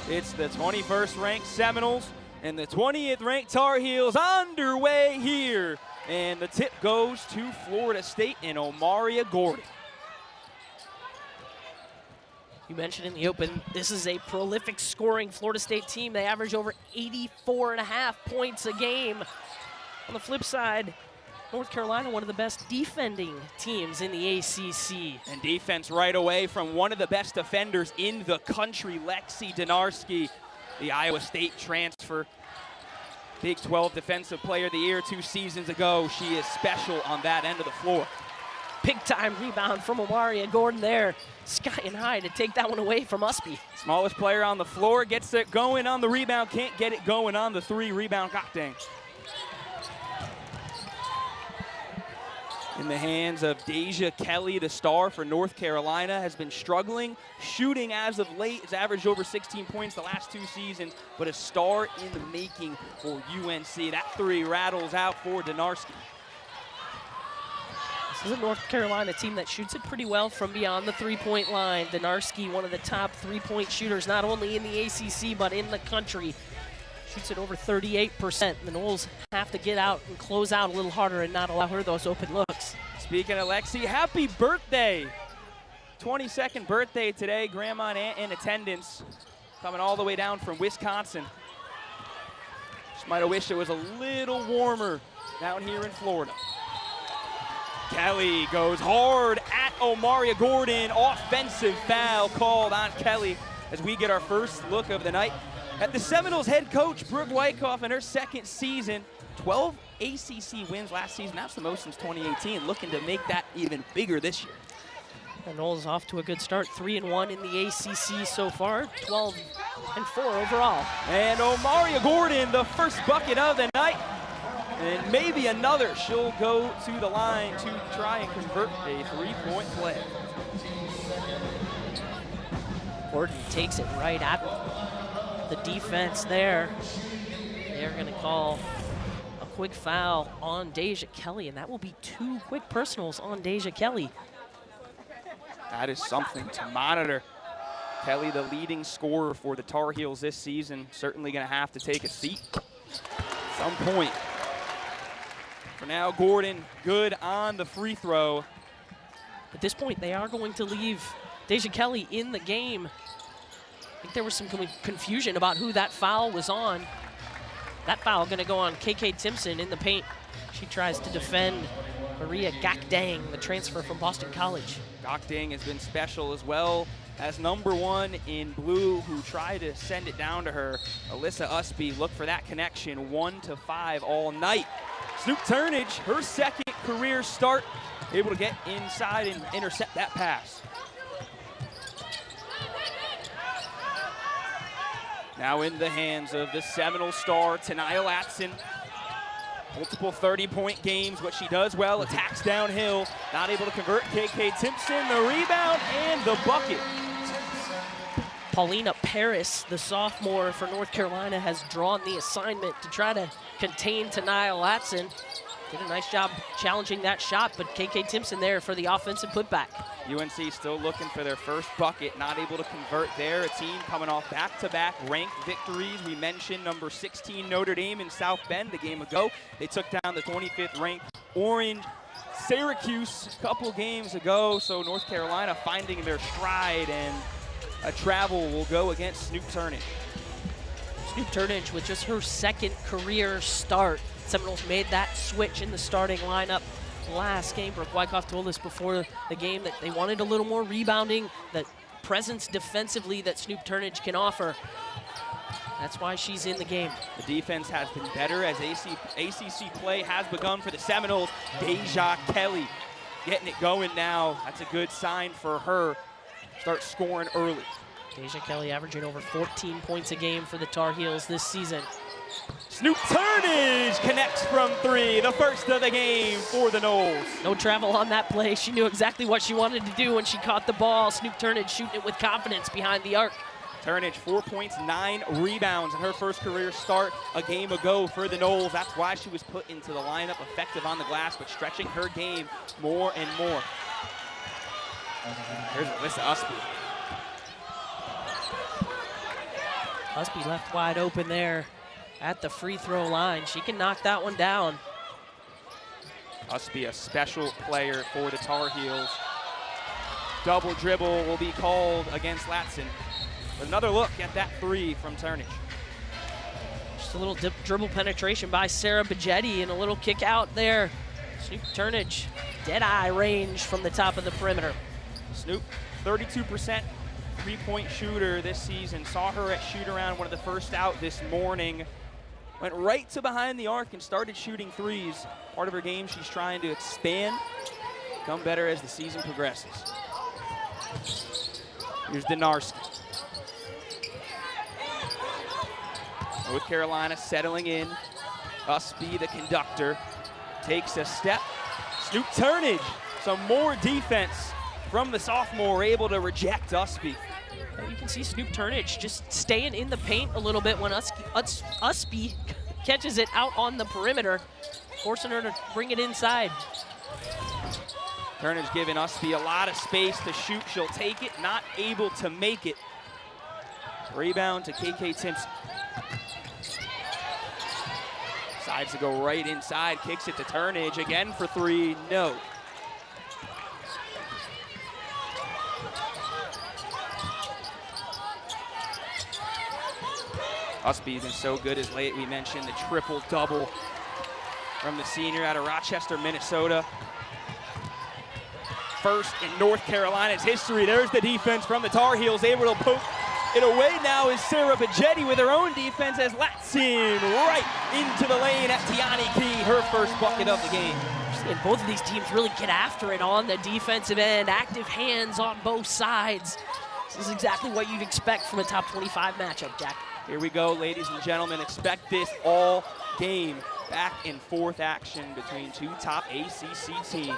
It's the 21st ranked Seminoles and the 20th ranked Tar Heels underway here. And the tip goes to Florida State and Omaria Gordon. You mentioned in the open, this is a prolific scoring Florida State team. They average over 84.5 points a game. On the flip side, North Carolina, one of the best defending teams in the ACC. And defense right away from one of the best defenders in the country, Lexi Donarski, the Iowa State transfer. Big 12 Defensive Player of the Year 2 seasons ago. She is special on that end of the floor. Big-time rebound from Omaria Gordon there. Skying high to take that one away from Usby. Smallest player on the floor, gets it going on the rebound, can't get it going on the 3 rebound. God dang. In the hands of Deja Kelly, the star for North Carolina, has been struggling. Shooting as of late, has averaged over 16 points the last 2 seasons, but a star in the making for UNC. That 3 rattles out for Donarski. This is a North Carolina team that shoots it pretty well from beyond the 3-point line. Donarski, one of the top 3-point shooters, not only in the ACC, but in the country. Shoots it over 38%. The Noles have to get out and close out a little harder and not allow her those open looks. Speaking of Lexi, happy birthday. 22nd birthday today. Grandma and aunt in attendance. Coming all the way down from Wisconsin. Just might have wished it was a little warmer down here in Florida. Kelly goes hard at Omaria Gordon. Offensive foul called on Kelly as we get our first look of the night at the Seminoles head coach, Brooke Wyckoff, in her 2nd season. 12 ACC wins last season. That's the most since 2018. Looking to make that even bigger this year. The Noles off to a good start. 3-1 in the ACC so far. 12-4 overall. And Omaria Gordon, the first bucket of the night. And maybe another. She'll go to the line to try and convert a 3-point play. Gordon takes it right at the defense there. They're going to call a quick foul on Deja Kelly, and that will be 2 quick personals on Deja Kelly. That is something to monitor. Kelly, the leading scorer for the Tar Heels this season, certainly going to have to take a seat at some point. For now, Gordon good on the free throw. At this point, they are going to leave Deja Kelly in the game. I think there was some confusion about who that foul was on. That foul going to go on KK Timpson in the paint. She tries to defend Maria Gakdang, the transfer from Boston College. Gakdang has been special as well as number 1 in blue, who tried to send it down to her. Alyssa Usby, look for that connection, 1 to 5 all night. Snoop Turnage, her 2nd career start, able to get inside and intercept that pass. Now in the hands of the Seminole star, Tenaya Latson. Multiple 30-point games, what she does well, attacks downhill. Not able to convert. KK Timpson, the rebound and the bucket. Paulina Paris, the sophomore for North Carolina, has drawn the assignment to try to contain Tenaya Latson. Did a nice job challenging that shot, but KK Timpson there for the offensive putback. UNC still looking for their first bucket, not able to convert there. A team coming off back-to-back ranked victories. We mentioned number 16 Notre Dame in South Bend the game ago. They took down the 25th ranked Orange Syracuse a couple games ago. So North Carolina finding their stride, and a travel will go against Snoop Turnage. Snoop Turnage with just her 2nd career start. Seminoles made that switch in the starting lineup last game. Brooke Wyckoff told us before the game that they wanted a little more rebounding, that presence defensively that Snoop Turnage can offer. That's why she's in the game. The defense has been better as ACC play has begun for the Seminoles. Deja Kelly getting it going now. That's a good sign for her. Start scoring early. Deja Kelly averaging over 14 points a game for the Tar Heels this season. Snoop Turnage connects from 3, the first of the game for the Noles. No travel on that play. She knew exactly what she wanted to do when she caught the ball. Snoop Turnage shooting it with confidence behind the arc. Turnage, 4 points, 9 rebounds in her first career start a game ago for the Noles. That's why she was put into the lineup, effective on the glass, but stretching her game more and more. Here's Alyssa Usby. Must be left wide open there at the free throw line. She can knock that one down. Must be a special player for the Tar Heels. Double dribble will be called against Latson. But another look at that three from Turnage. Just a little dribble penetration by Sara Bejedi and a little kick out there. Snoop Turnage, dead-eye range from the top of the perimeter. Snoop, 32% three-point shooter this season. Saw her at shoot-around, one of the first out this morning. Went right to behind the arc and started shooting threes. Part of her game she's trying to expand, become better as the season progresses. Here's Denarski. North Carolina settling in. Usby, the conductor, takes a step. Snoop Turnage, some more defense from the sophomore, able to reject Usby. You can see Snoop Turnage just staying in the paint a little bit when Usby catches it out on the perimeter, forcing her to bring it inside. Turnage giving Usby a lot of space to shoot. She'll take it, not able to make it. Rebound to KK Timpson. Decides to go right inside, kicks it to Turnage again for three, no. Usby's been so good as late. We mentioned the triple-double from the senior out of Rochester, Minnesota. First in North Carolina's history. There's the defense from the Tar Heels, able to poke it away now is Sara Bejedi with her own defense as Latson right into the lane at Tiani Key, her first bucket of the game. And both of these teams really get after it on the defensive end, active hands on both sides. This is exactly what you'd expect from a top 25 matchup, Jack. Here we go, ladies and gentlemen. Expect this all game. Back and forth action between two top ACC teams.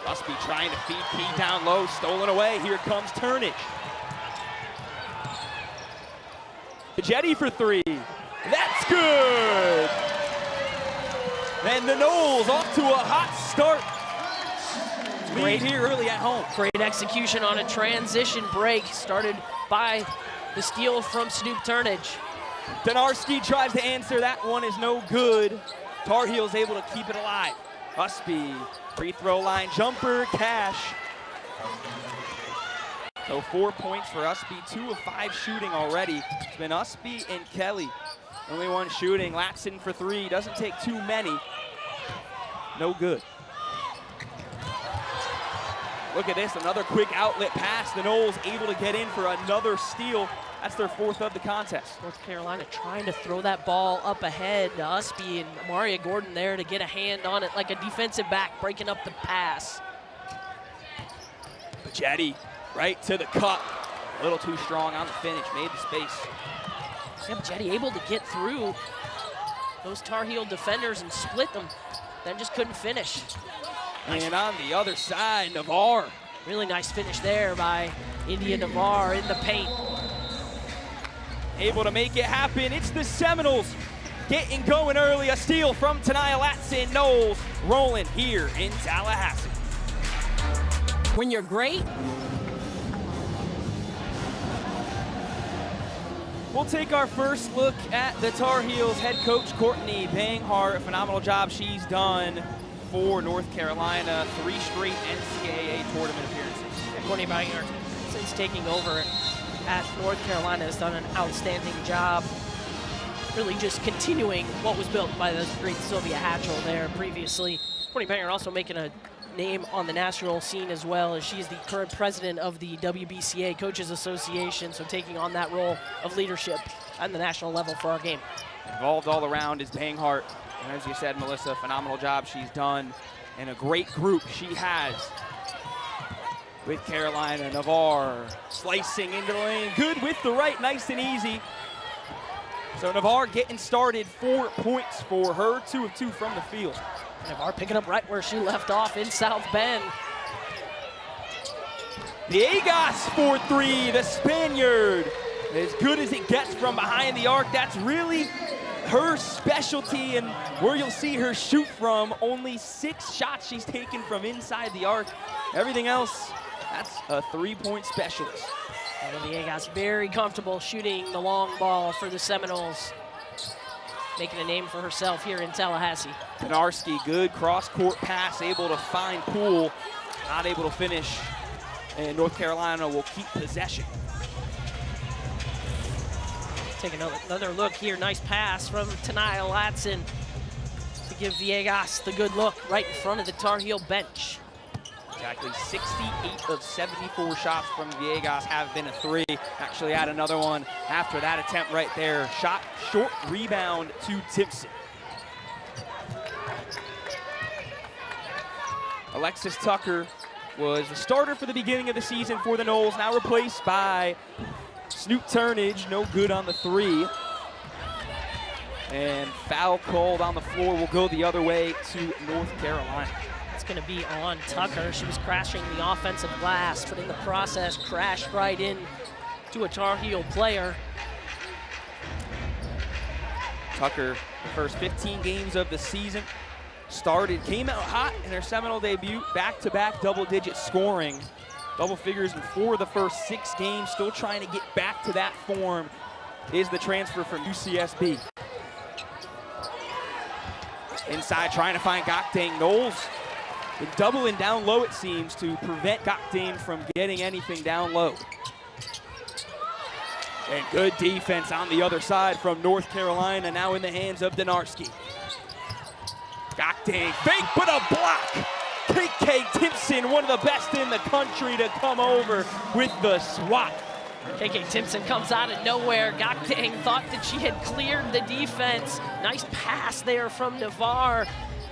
Must be trying to feed Key down low, stolen away. Here comes Turnage. Bejedi for three. That's good. And the Noles off to a hot start. Lead here early at home. Great execution on a transition break, started by the steal from Snoop Turnage. Denarski tries to answer. That one is no good. Tar Heels able to keep it alive. Usby, free throw line jumper, cash. So 4 points for Usby, 2 of 5 shooting already. It's been Usby and Kelly. Only one shooting. Latson for three, doesn't take too many. No good. Look at this, another quick outlet pass. The Noles able to get in for another steal. That's their fourth of the contest. North Carolina trying to throw that ball up ahead. Usby and Maria Gordon there to get a hand on it like a defensive back, breaking up the pass. Bejedi right to the cup. A little too strong on the finish, made the space. Yeah, Bejedi able to get through those Tar Heel defenders and split them, then just couldn't finish. And on the other side, Navarre. Really nice finish there by India Navarre in the paint. Able to make it happen. It's the Seminoles getting going early. A steal from Tanaya Latson. Noles rolling here in Tallahassee. When you're great, we'll take our first look at the Tar Heels head coach Courtney Banghart. A phenomenal job she's done for North Carolina. 3 straight NCAA tournament appearances. And Courtney Banghart, since taking over at North Carolina, has done an outstanding job, really just continuing what was built by the great Sylvia Hatchell there previously. Courtney Banghart also making a name on the national scene as well, as she's the current president of the WBCA Coaches Association, so taking on that role of leadership on the national level for our game. Involved all around is Banghart. And as you said, Melissa, phenomenal job she's done, and a great group she has with Carolina. Navarre slicing into the lane, good with the right, nice and easy. So Navarre getting started, 4 points for her, 2 of 2 from the field. Navarre picking up right where she left off in South Bend. Villegas for three, the Spaniard. As good as it gets from behind the arc, that's really her specialty and where you'll see her shoot from. Only 6 shots she's taken from inside the arc. Everything else, that's a 3-point specialist. Villegas very comfortable shooting the long ball for the Seminoles, making a name for herself here in Tallahassee. Konarski, good cross-court pass, able to find Poole, not able to finish, and North Carolina will keep possession. Take another look here. Nice pass from Tanaya Latson to give Villegas the good look right in front of the Tar Heel bench. Exactly 68 of 74 shots from Villegas have been a three. Actually had another one after that attempt right there. Shot short, rebound to Timpson. Alexis Tucker was the starter for the beginning of the season for the Noles, now replaced by Snoop Turnage, no good on the three. And foul called on the floor will go the other way to North Carolina. It's going to be on Tucker. She was crashing the offensive glass, but in the process crashed right in to a Tar Heel player. Tucker, the first 15 games of the season, came out hot in her Seminole debut, back-to-back double-digit scoring. Double figures in 4 of the first 6 games, still trying to get back to that form is the transfer from UCSB. Inside trying to find Gokdang. Noles been doubling down low, it seems, to prevent Gokdang from getting anything down low. And good defense on the other side from North Carolina, now in the hands of Donarski. Gokdang, fake but a block. KK Timpson, one of the best in the country, to come over with the swat. KK Timpson comes out of nowhere. Gokdang thought that she had cleared the defense. Nice pass there from Navarre.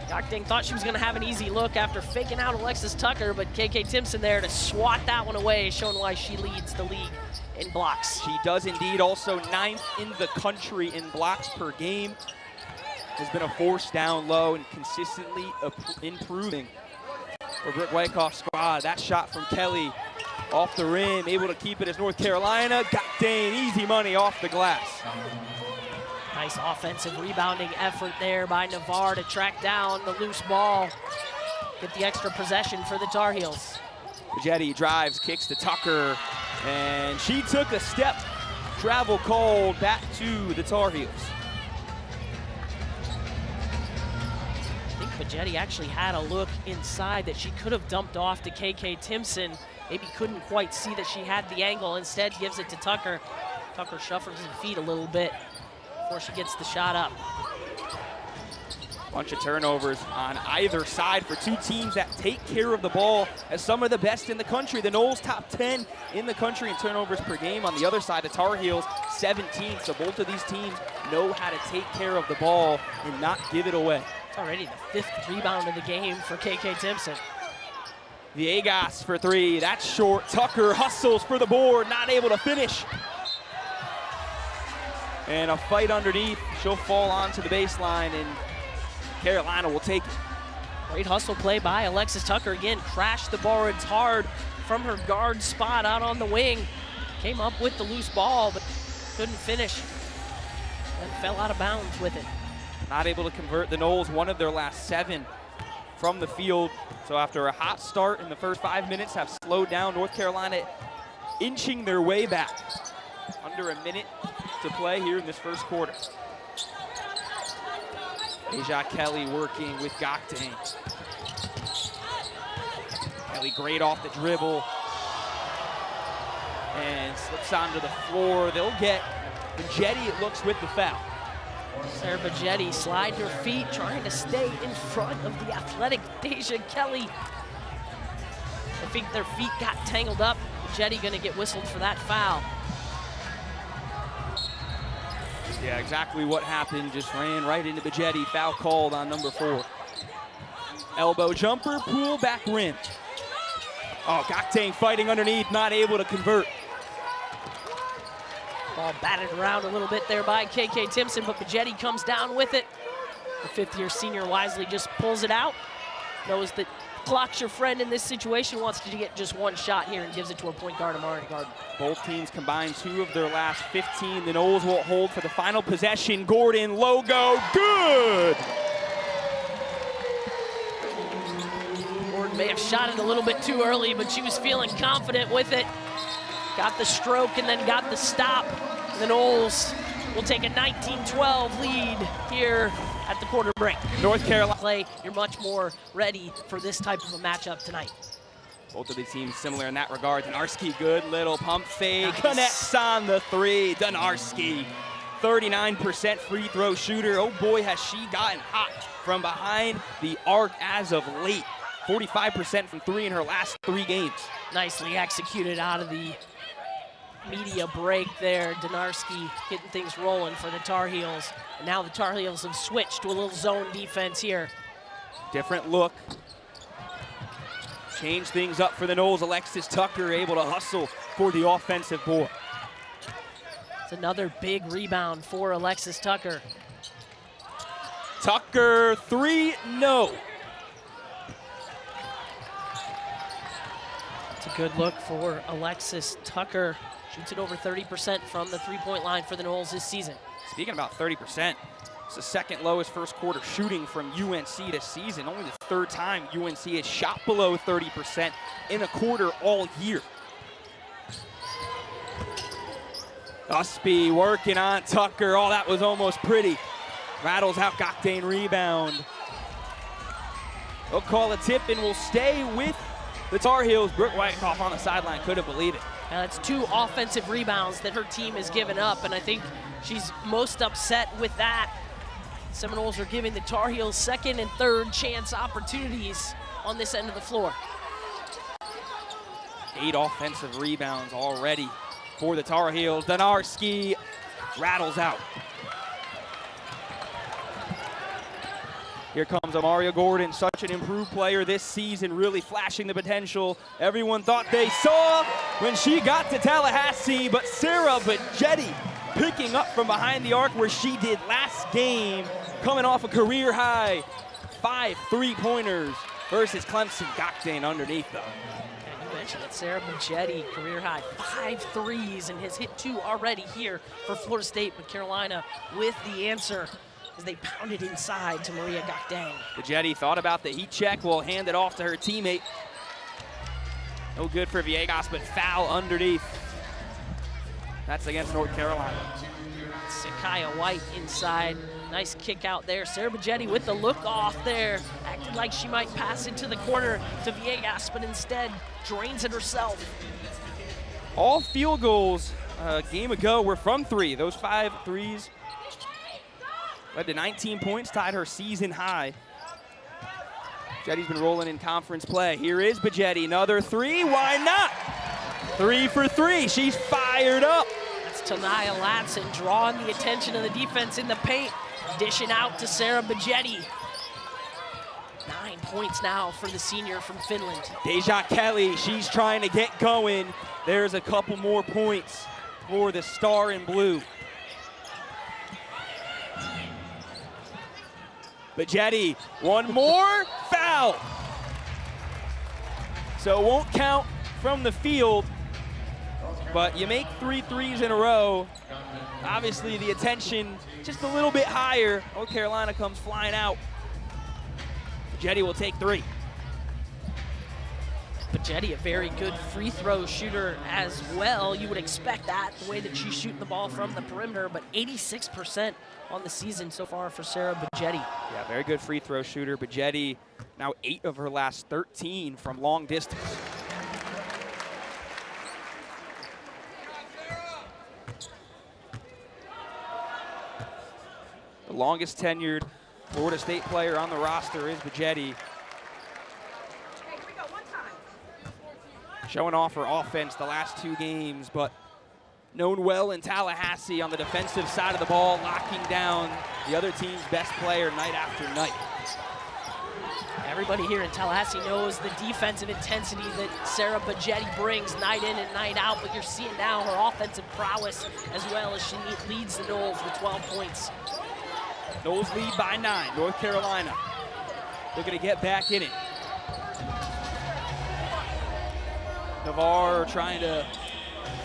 Gokdang thought she was going to have an easy look after faking out Alexis Tucker, but KK Timpson there to swat that one away, showing why she leads the league in blocks. She does indeed, also 9th in the country in blocks per game. Has been a force down low and consistently improving for Brooke Wyckoff's squad. That shot from Kelly off the rim, able to keep it as North Carolina. Gokdang, easy money off the glass. Nice offensive rebounding effort there by Navarre to track down the loose ball. Get the extra possession for the Tar Heels. Bejedi drives, kicks to Tucker, and she took a step. Travel called back to the Tar Heels. Bejedi actually had a look inside that she could have dumped off to KK Timpson. Maybe couldn't quite see that she had the angle. Instead gives it to Tucker. Tucker shuffles her feet a little bit before she gets the shot up. Bunch of turnovers on either side for two teams that take care of the ball as some of the best in the country. The Noles top 10 in the country in turnovers per game. On the other side, the Tar Heels 17th. So both of these teams know how to take care of the ball and not give it away. It's already the 5th rebound of the game for KK Timpson. Villegas for three, that's short. Tucker hustles for the board, not able to finish. And a fight underneath. She'll fall onto the baseline and Carolina will take it. Great hustle play by Alexis Tucker. Again, crashed the boards hard from her guard spot out on the wing. Came up with the loose ball, but couldn't finish. And fell out of bounds with it. Not able to convert. The Noles, one of their last 7 from the field. So after a hot start in the first 5 minutes, have slowed down. North Carolina inching their way back. Under a minute to play here in this first quarter. Deja Kelly working with Gokdang. Kelly great off the dribble. And slips onto the floor. They'll get Bejedi, it looks, with the foul. Sara Bejedi slide her feet, trying to stay in front of the athletic Deja Kelly. I think their feet got tangled up. Bejedi gonna get whistled for that foul. Yeah, exactly what happened. Just ran right into Bejedi. Foul called on number 4. Elbow jumper, Poole back rim. Oh, Gokdang fighting underneath, not able to convert. Ball batted around a little bit there by KK Timpson, but Bejedi comes down with it. The 5th-year senior wisely just pulls it out. Knows that clock's your friend in this situation, wants to get just one shot here and gives it to her point guard, Amari Gardner. Both teams combined 2 of their last 15. The Noles will hold for the final possession. Gordon, logo, good! Gordon may have shot it a little bit too early, but she was feeling confident with it. got the stroke and then got the stop. The Noles will take a 19-12 lead here at the quarter break. North Carolina play, you're much more ready for this type of a matchup tonight. Both of these teams similar in that regard. Donarski, good little pump fake, Nice. connects on the three. Donarski, 39% free throw shooter. Oh boy, has she gotten hot from behind the arc as of late. 45% from three in her last 3 games. Nicely executed out of the media break there. Donarski getting things rolling for the Tar Heels. And now the Tar Heels have switched to a little zone defense here. Different look. Change things up for the Noles. Alexis Tucker able to hustle for the offensive board. It's another big rebound for Alexis Tucker. Tucker, 3, no. It's a good look for Alexis Tucker. Shoots it over 30% from the three-point line for the Noles this season. Speaking about 30%, it's the second lowest first quarter shooting from UNC this season. Only the 3rd time UNC has shot below 30% in a quarter all year. Usby working on Tucker. Oh, that was almost pretty. Rattles out Gokdane rebound. They'll call a tip and will stay with the Tar Heels. Brooke Wyckoff on the sideline, couldn't believe it. Now that's 2 offensive rebounds that her team has given up, and I think she's most upset with that. Seminoles are giving the Tar Heels 2nd and 3rd chance opportunities on this end of the floor. 8 offensive rebounds already for the Tar Heels. Donarski rattles out. Here comes Amaria Gordon, such an improved player this season, really flashing the potential everyone thought they saw when she got to Tallahassee, but Sara Bejedi picking up from behind the arc where she did last game, coming off a career high 5 3-pointers versus Clemson. Gokdane underneath though. And you mentioned it, Sara Bejedi, career high 5 threes and has hit 2 already here for Florida State, but Carolina with the answer as they pounded inside to Maria Gokdane. Bejedi thought about the heat check, will hand it off to her teammate. No good for Villegas, but foul underneath. That's against North Carolina. Makayla White inside. Nice kick out there. Sara Bejedi with the look off there. Acted like she might pass it to the corner to Villegas, but instead drains it herself. All field goals a game ago were from 3. Those 5 threes led to 19 points, tied her season high. Bejedi's been rolling in conference play. Here is Bejedi, another 3, why not? 3 for 3, she's fired up. That's Tanaya Latson drawing the attention of the defense in the paint, dishing out to Sara Bejedi. 9 points now for the senior from Finland. Deja Kelly, she's trying to get going. There's a couple more points for the Star in Blue. Bejedi, one more, foul. So it won't count from the field, but you make 3 threes in a row. Obviously the attention just a little bit higher. North Carolina comes flying out. Bejedi will take 3. Bejedi, a very good free throw shooter as well. You would expect that, the way that she's shooting the ball from the perimeter, but 86% on the season so far for Sara Bejedi. Yeah, very good free throw shooter. Bejedi, now 8 of her last 13 from long distance. The longest tenured Florida State player on the roster is Bejedi. Showing off her offense the last 2 games, but known well in Tallahassee on the defensive side of the ball, locking down the other team's best player night after night. Everybody here in Tallahassee knows the defensive intensity that Sara Bejedi brings night in and night out, but you're seeing now her offensive prowess as well as she leads the Noles with 12 points. Noles lead by 9, North Carolina. They're gonna get back in it. Navarre trying to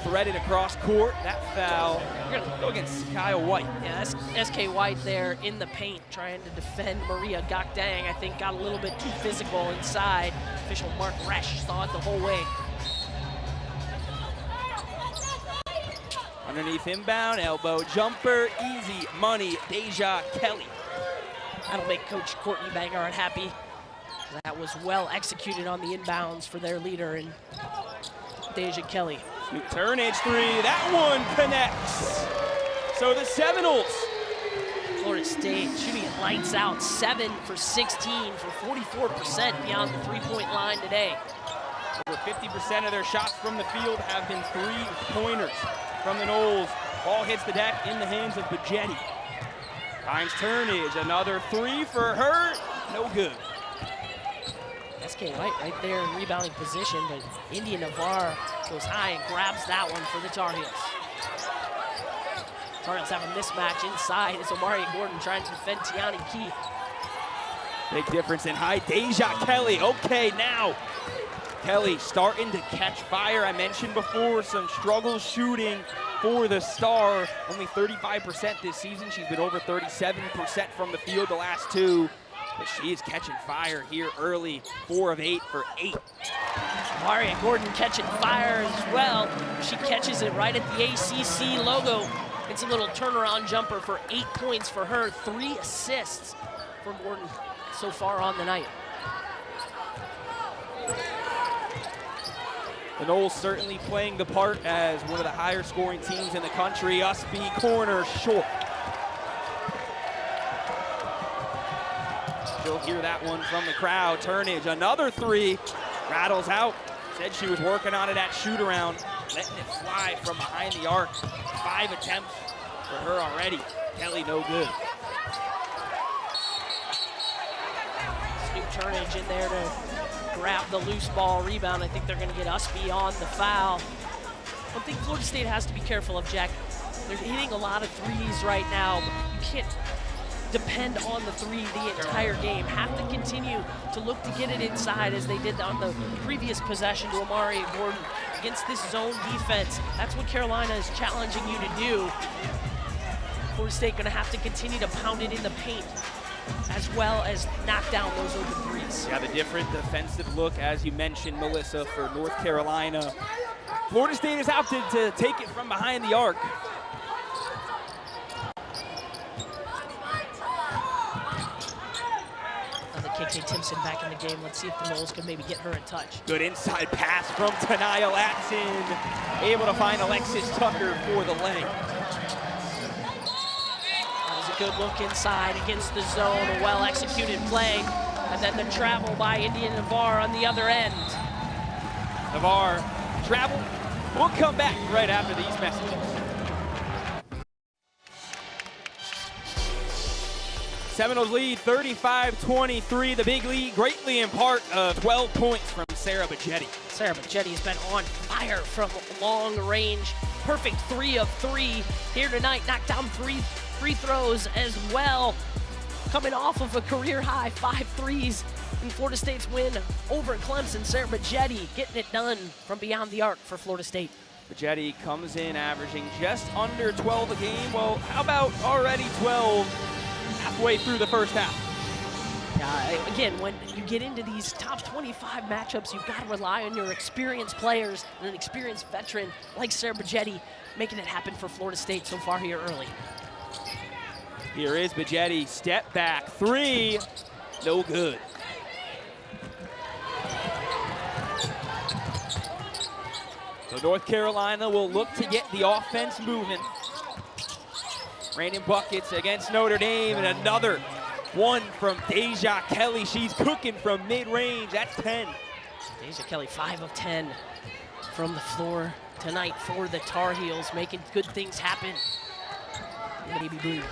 thread it across court. That foul, we're gonna go against Kyle White. Yeah, SK White there in the paint trying to defend Maria Gokdane. I think got a little bit too physical inside. Official Mark Resch saw it the whole way. Underneath inbound, elbow jumper, easy money, Deja Kelly. That'll make Coach Courtney Bangard happy. That was well executed on the inbounds for their leader in Deja Kelly. Snoop Turnage three, that one connects. So the Seminoles. Florida State shooting lights out, 7 for 16 for 44% beyond the three-point line today. Over 50% of their shots from the field have been three-pointers from the Noles. Ball hits the deck in the hands of Bejedi. Finds Turnage, another three for her, no good. SK right there in rebounding position, but India Navarre goes high and grabs that one for the Tar Heels. Tar Heels have a mismatch inside. It's Omari Gordon trying to defend Tiani Key. Big difference in height. Deja Kelly, okay, now. Kelly starting to catch fire. I mentioned before some struggles shooting for the star. Only 35% this season. She's been over 37% from the field the last two. But she is catching fire here early. 4 of 8 for 8. Maria Gordon catching fire as well. She catches it right at the ACC logo. It's a little turnaround jumper for 8 points for her. 3 assists from Gordon so far on the night. The Noles certainly playing the part as one of the higher scoring teams in the country. Usby corner short. You'll hear that one from the crowd. Turnage, another three, rattles out. Said she was working on it at shoot-around, letting it fly from behind the arc. 5 attempts for her already. Kelly, no good. Snoop Turnage in there to grab the loose ball rebound. I think they're going to get Usby on the foul. One thing Florida State has to be careful of, Jack, they're hitting a lot of threes right now. You can't depend on the three the entire game. Have to continue to look to get it inside as they did on the previous possession to Omari Gordon against this zone defense. That's what Carolina is challenging you to do. Florida State going to have to continue to pound it in the paint as well as knock down those open threes. Yeah, the different defensive look, as you mentioned, Melissa, for North Carolina. Florida State is out to take it from behind the arc. Makayla Timpson back in the game. Let's see if the Noles can maybe get her in touch. Good inside pass from Tanaya Latson. Able to find Alexis Tucker for the lane. That was a good look inside against the zone. A well-executed play. And then the travel by India Navarre on the other end. Navarre, travel. We'll come back right after these messages. Seminoles lead 35-23. The big lead greatly in part of 12 points from Sara Bejedi. Sara Bejedi has been on fire from long range. Perfect 3 of 3 here tonight. Knocked down 3 free throws as well. Coming off of a career high 5 threes in Florida State's win over Clemson. Sara Bejedi getting it done from beyond the arc for Florida State. Bejedi comes in averaging just under 12 a game. Well, how about already 12 halfway through the first half? Again, when you get into these top 25 matchups, you've got to rely on your experienced players and an experienced veteran like Sara Bejedi making it happen for Florida State so far here early. Here is Bejedi, step back, 3, no good. So North Carolina will look to get the offense moving. Raining buckets against Notre Dame, and another one from Deja Kelly. She's cooking from mid-range, that's 10. Deja Kelly, 5 of 10 from the floor tonight for the Tar Heels, making good things happen. Maybe blue.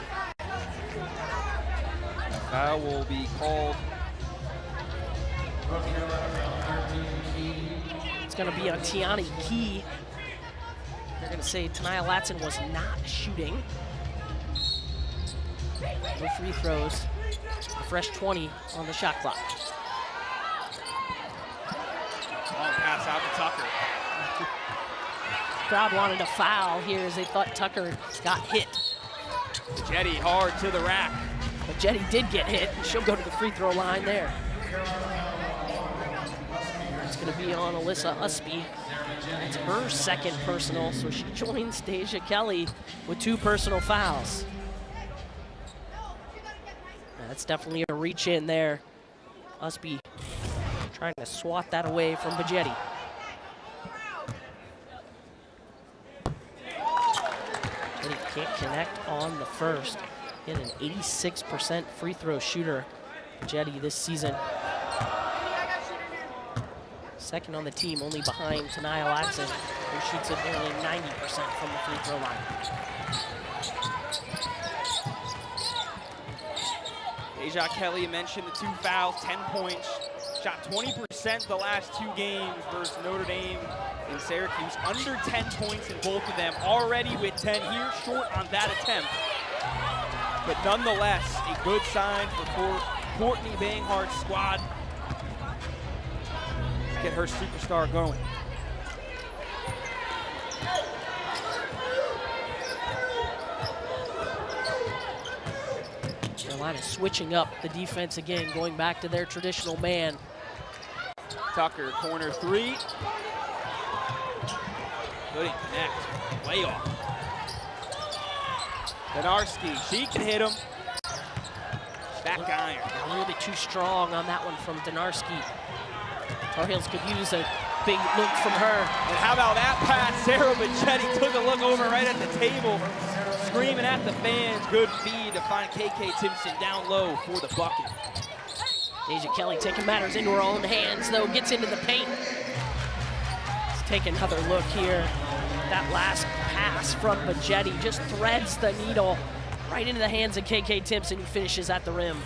Foul will be called. It's going to be on Tiani Key. They're going to say Tanaya Latson was not shooting. No free throws. A fresh 20 on the shot clock. Long pass out to Tucker. Crowd wanted a foul here as they thought Tucker got hit. Bejedi hard to the rack. But Bejedi did get hit, and she'll go to the free throw line there. going to be on Alyssa Usby. That's her second personal, so she joins Deja Kelly with 2 personal fouls. That's definitely a reach in there. Usby trying to swat that away from Bejedi. Bejedi can't connect on the first. He had an 86% free throw shooter, Bejedi, this season. Second on the team, only behind Tanaya Latson, who shoots at nearly 90% from the free throw line. Deja Kelly mentioned the 2 fouls, 10 points. Shot 20% the last 2 games versus Notre Dame and Syracuse. Under 10 points in both of them. Already with 10 here, short on that attempt. But nonetheless, a good sign for Courtney Banghart's squad. Get her superstar going. Carolina switching up the defense again, going back to their traditional man. Tucker, corner 3. Couldn't connect. Way off. Donarski, she can hit him. Back iron. A little bit too strong on that one from Donarski. Tar Heels could use a big look from her. And how about that pass? Sara Bejedi took a look over right at the table, screaming at the fans. Good feed to find KK Timpson down low for the bucket. Deja Kelly taking matters into her own hands, though, gets into the paint. Let's take another look here. That last pass from Bejedi just threads the needle right into the hands of KK Timpson, who finishes at the rim.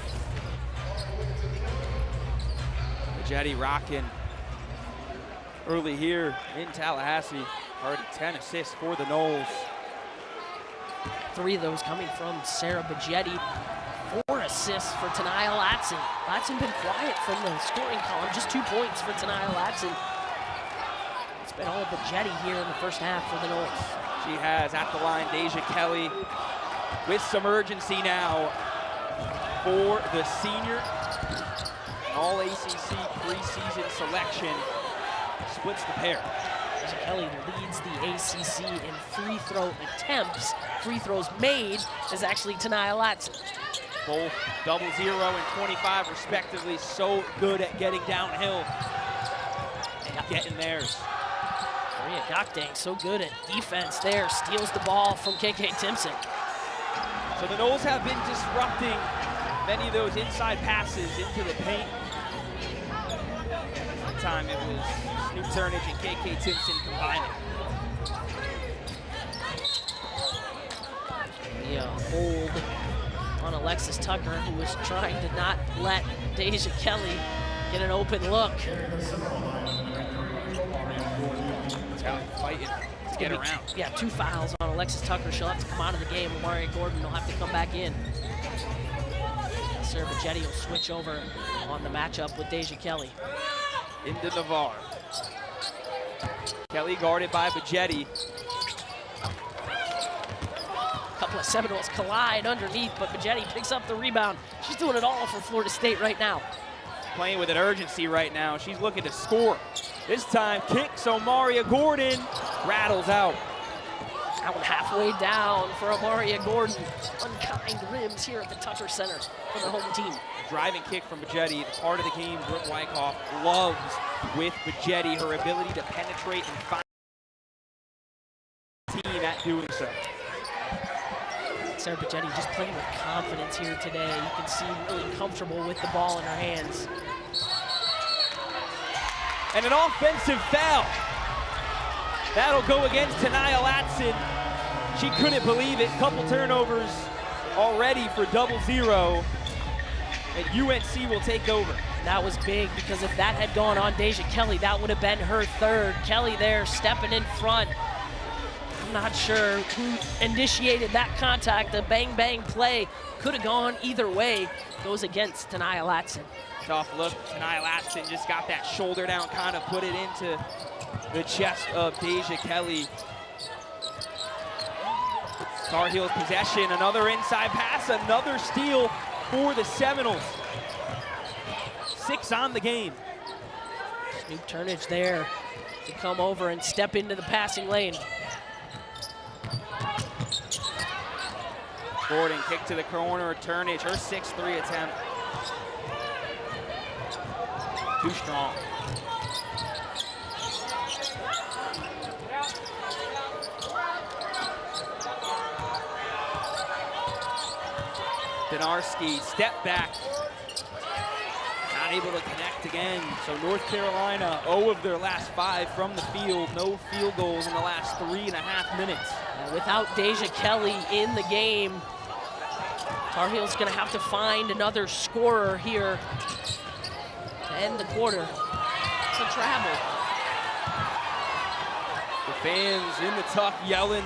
Bejedi rocking early here in Tallahassee. Already 10 assists for the Noles. 3 of those coming from Sara Bejedi. 4 assists for Tanaya Latson. Latson been quiet from the scoring column. Just 2 points for Tanaya Latson. It's been all Bejedi here in the first half for the Noles. She has at the line Deja Kelly with some urgency now for the senior. All ACC preseason selection splits the pair. Deja Kelly leads the ACC in free throw attempts. Free throws made is actually Tanaya Latson. Both 0 and 25 respectively. So good at getting downhill and getting theirs. Maria Gakdang so good at defense there. Steals the ball from KK Timpson. So the Noles have been disrupting many of those inside passes into the paint. One time it was Snoop Turnage and KK Timpson combining. The hold on Alexis Tucker, who was trying to not let Deja Kelly get an open look. Kelly fighting to get around. Yeah, 2 fouls on Alexis Tucker. She'll have to come out of the game. Amari Gordon will have to come back in. Sara Bejedi will switch over on the matchup with Deja Kelly. Into Navarre. Kelly guarded by Bejedi. A couple of Seminoles collide underneath, but Bejedi picks up the rebound. She's doing it all for Florida State right now. Playing with an urgency right now. She's looking to score. This time kicks Amaria Gordon. Rattles out. That one halfway down for Amaria Gordon. Unkind rims here at the Tucker Center for the home team. Driving kick from Bejedi. Part of the game Brooke Wyckoff loves with Bejedi, her ability to penetrate and find the team at doing so. Sara Bejedi just playing with confidence here today. You can see really comfortable with the ball in her hands. And an offensive foul. That'll go against Tanaya Latson. She couldn't believe it. Couple turnovers already for 0-0. And UNC will take over. That was big, because if that had gone on Deja Kelly, that would have been her 3rd. Kelly there stepping in front. I'm not sure who initiated that contact. The bang-bang play could have gone either way. Goes against Tanaya Latson. Tough look. Tanaya Latson just got that shoulder down, kind of put it into the chest of Deja Kelly. Tar Heels possession, another inside pass, another steal for the Seminoles. 6 on the game. Snoop Turnage there to come over and step into the passing lane. Gordon kick to the corner, Turnage, her 6-3 attempt. Too strong. Denarski, step back. Not able to connect again. So North Carolina, 0 of their last 5 from the field. No field goals in the last 3.5 minutes. Without Deja Kelly in the game, Tar Heels gonna have to find another scorer here to end the quarter. It's a travel. The fans in the tuck yelling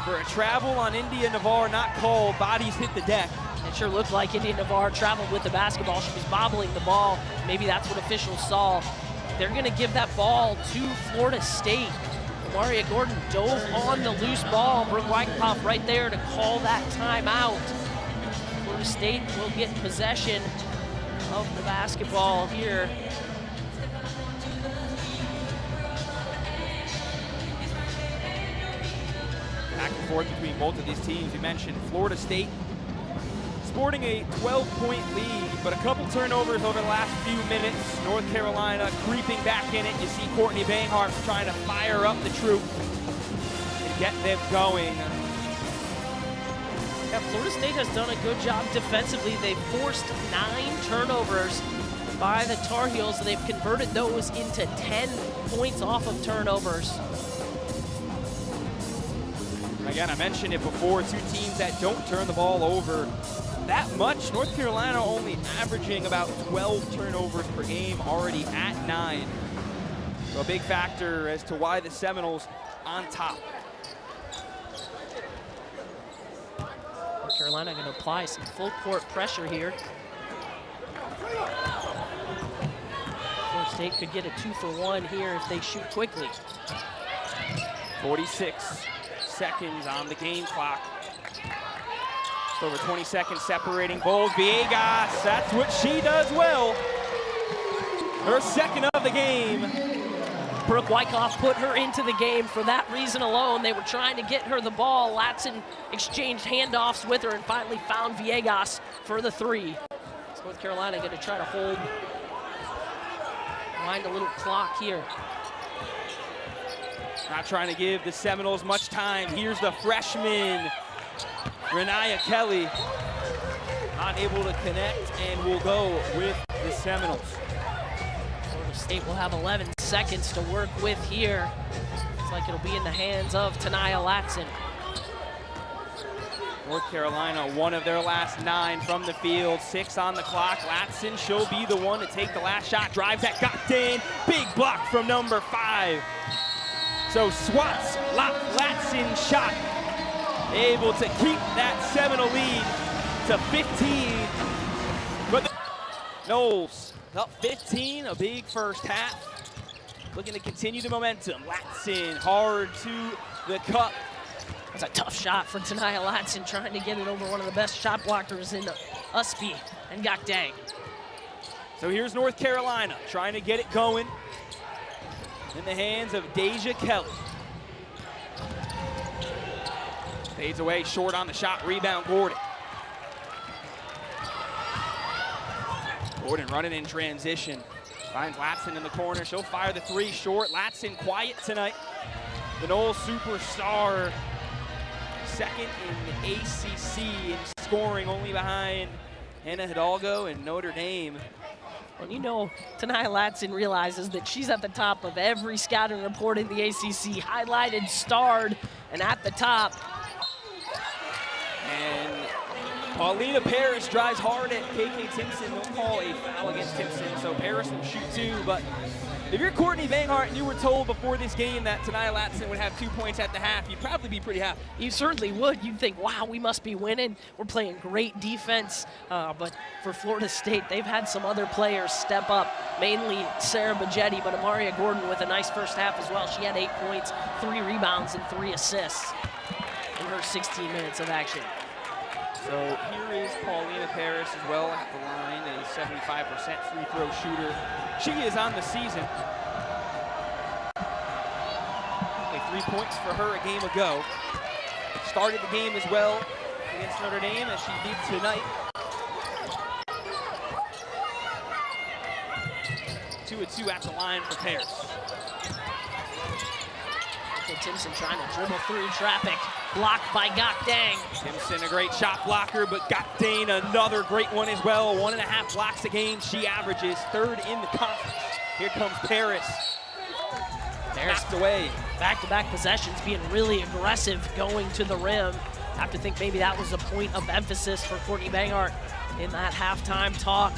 for a travel on India Navarre, not called. Bodies hit the deck. It sure looked like India Navarre traveled with the basketball. She was bobbling the ball. Maybe that's what officials saw. They're gonna give that ball to Florida State. Maria Gordon dove on the loose ball. Brooke Wyckoff right there to call that timeout. Florida State will get possession of the basketball here. Back and forth between both of these teams. You mentioned Florida State sporting a 12-point lead, but a couple turnovers over the last few minutes. North Carolina creeping back in it. You see Courtney Banghart trying to fire up the troop and get them going. Yeah, Florida State has done a good job defensively. They've forced 9 turnovers by the Tar Heels, and they've converted those into 10 points off of turnovers. Again, I mentioned it before, 2 teams that don't turn the ball over that much. North Carolina only averaging about 12 turnovers per game, already at 9. So a big factor as to why the Seminoles on top. North Carolina going to apply some full court pressure here. Florida State could get a 2-for-1 here if they shoot quickly. 46 seconds on the game clock. Just over 20 seconds separating both. Villegas, that's what she does well. Her second of the game. Brooke Wyckoff put her into the game for that reason alone. They were trying to get her the ball. Latson exchanged handoffs with her and finally found Villegas for the 3. So North Carolina going to try to wind a little clock here. Not trying to give the Seminoles much time. Here's the freshman, Deja Kelly. Not able to connect and will go with the Seminoles. Florida State will have 11 seconds to work with here. Looks like it'll be in the hands of Tanaya Latson. North Carolina, 1 of their last 9 from the field, 6 on the clock. Latson, she'll be the one to take the last shot. Drives that, got in. Big block from number 5. So swats Latson shot, able to keep that Seminole lead to 15. But the Noles up 15, a big first half. Looking to continue the momentum. Latson hard to the cup. That's a tough shot for Tanaya Latson, trying to get it over one of the best shot blockers in Usby and Gakdang. So here's North Carolina trying to get it going in the hands of Deja Kelly. Fades away, short on the shot, rebound Gordon. Gordon running in transition. Finds Latson in the corner, she'll fire the 3 short. Latson quiet tonight. The Noles superstar, second in the ACC in scoring, only behind Hannah Hidalgo and Notre Dame. Well, you know, Tanaya Latson realizes that she's at the top of every scouting report in the ACC, highlighted, starred, and at the top. And Paulina Parrish drives hard at KK Timpson. They'll call a foul against Timpson, so Parrish will shoot 2. But if you're Courtney Banghart and you were told before this game that Tanaya Latson would have 2 points at the half, you'd probably be pretty happy. You certainly would. You'd think, wow, we must be winning. We're playing great defense. But for Florida State, they've had some other players step up, mainly Sara Bejedi, but Amaria Gordon with a nice first half as well. She had 8 points, 3 rebounds, and 3 assists in her 16 minutes of action. So here is Paulina Paris as well at the line, a 75% free throw shooter. She is on the season. Only 3 points for her a game ago. Started the game as well against Notre Dame as she did tonight. 2-2 at the line for Paris. Timpson trying to dribble through traffic. Blocked by Gakdang. Timpson, a great shot blocker, but Gakdang, another great one as well. 1.5 blocks a game. She averages, 3rd in the conference. Here comes Paris. Knocked away. Back-to-back possessions, being really aggressive going to the rim. Have to think maybe that was a point of emphasis for Courtney Bangart in that halftime talk.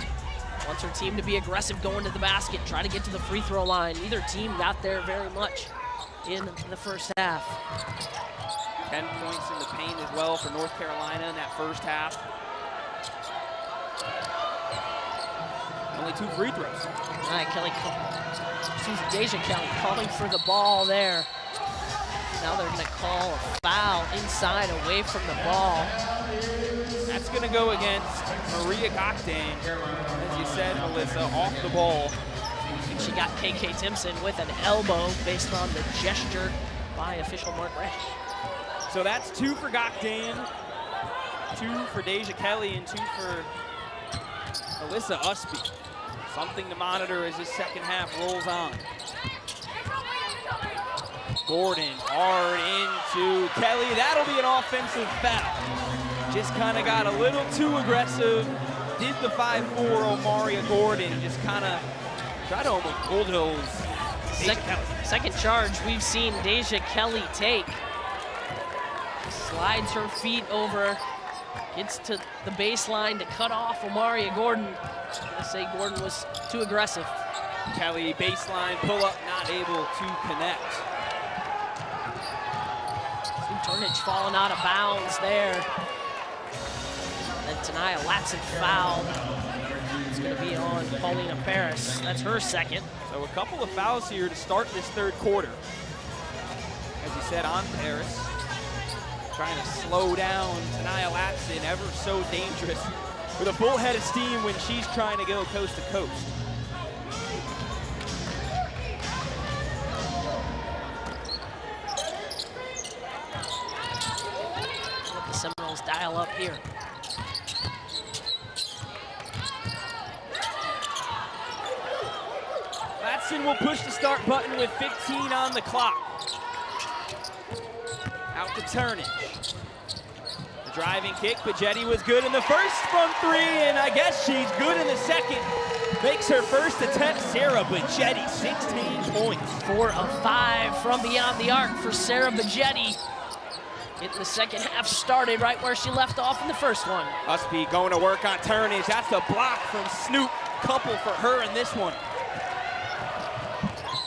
Wants her team to be aggressive going to the basket, try to get to the free throw line. Neither team got there very much in the first half. 10 points in the paint as well for North Carolina in that first half. Only 2 free throws. All right, Deja Kelly calling for the ball there. Now they're going to call a foul inside away from the ball. That's going to go against Maria Gakdang, as you said, Melissa, off the ball. And she got KK Timpson with an elbow based on the gesture by official Mark Resch. So that's 2 for Gakdang, 2 for Deja Kelly, and 2 for Alyssa Usby. Something to monitor as this second half rolls on. Gordon hard into Kelly. That'll be an offensive foul. Just kind of got a little too aggressive. Did the 5-4 Omaria Gordon. Just kind of tried to almost bulldoze. Second charge we've seen Deja Kelly take. Slides her feet over. Gets to the baseline to cut off Omaria Gordon. I'm gonna say Gordon was too aggressive. Kelly baseline pull up, not able to connect. Turnage falling out of bounds there. And Tanaya Latson fouled. It's gonna be on Paulina Paris. That's her second. So a couple of fouls here to start this third quarter. As you said, on Paris. Trying to slow down Tanaya Latson, ever so dangerous, with a full head of steam when she's trying to go coast to coast. Let the Seminoles dial up here. Latson will push the start button with 15 on the clock. Out to Turnage. The driving kick, Bejedi was good in the first from 3, and I guess she's good in the second. Makes her first attempt, Sara Bejedi, 16 points. 4 of 5 from beyond the arc for Sara Bejedi. Getting the second half started right where she left off in the first one. Usby going to work on Turnage. That's a block from Snoop. Couple for her in this one.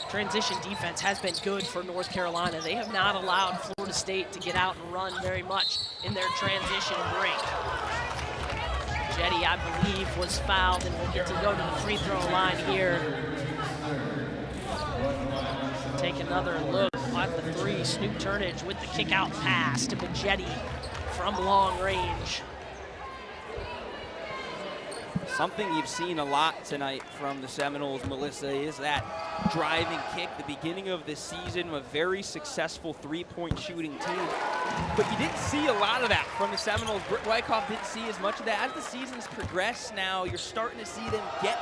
Transition defense has been good for North Carolina. They have not allowed Florida State to get out and run very much in their transition break. Bejedi, I believe, was fouled and will get to go to the free throw line here. Take another look at the 3. Snoop Turnage with the kick out pass to Bejedi from long range. Something you've seen a lot tonight from the Seminoles, Melissa, is that driving kick. The beginning of this season, a very successful 3-point shooting team. But you didn't see a lot of that from the Seminoles. Britt Wyckoff didn't see as much of that. As the season's progressed now, you're starting to see them get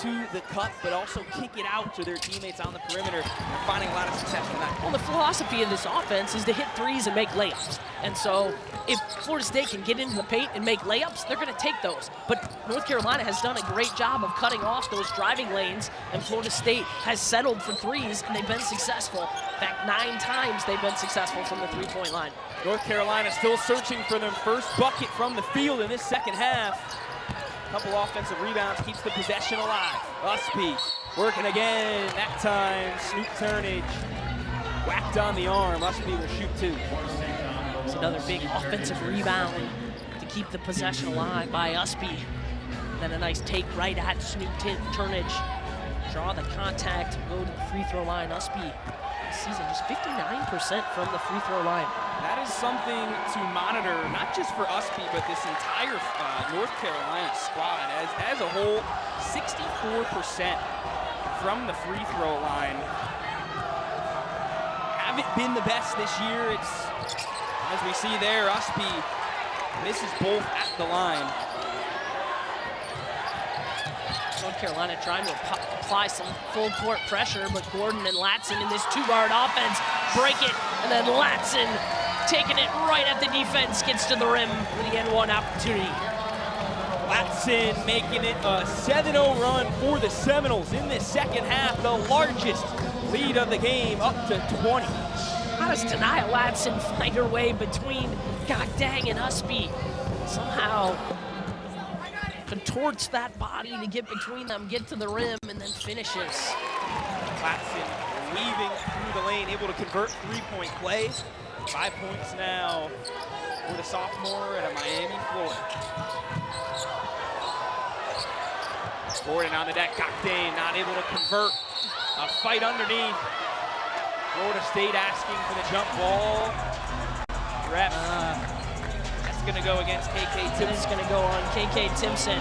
to the cup, but also kick it out to their teammates on the perimeter. They're finding a lot of success tonight. Well, the philosophy of this offense is to hit 3s and make layups. And so if Florida State can get into the paint and make layups, they're going to take those. But North Carolina has done a great job of cutting off those driving lanes, and Florida State has settled for 3s, and they've been successful. In fact, 9 times they've been successful from the 3-point line. North Carolina still searching for their first bucket from the field in this second half. Couple offensive rebounds, keeps the possession alive. Usby working again, that time Snoop Turnage whacked on the arm. Usby will shoot 2. It's another big offensive rebound to keep the possession alive by Usby. Then a nice take right at Snoop Turnage. Draw the contact, go to the free throw line. Usby this season just 59% from the free throw line. That is something to monitor, not just for Usby, but this entire North Carolina squad. As a whole, 64% from the free throw line. Haven't been the best this year. It's, as we see there, Usby misses both at the line. North Carolina trying to apply some full court pressure, but Gordon and Latson in this two-guard offense break it, and then Latson taking it right at the defense, gets to the rim for the N1 opportunity. Latson making it a 7-0 run for the Seminoles in this second half, the largest lead of the game, up to 20. How does Tania Latson find her way between Gakdang and Usby? Somehow contorts that body to get between them, get to the rim, and then finishes. Latson weaving through the lane, able to convert three-point play. 5 points now for the sophomore out of Miami, Florida. Gordon on the deck, Gakdang not able to convert. A fight underneath. Florida State asking for the jump ball. Ref. That's going to go against KK Timpson. It's going to go on KK Timpson.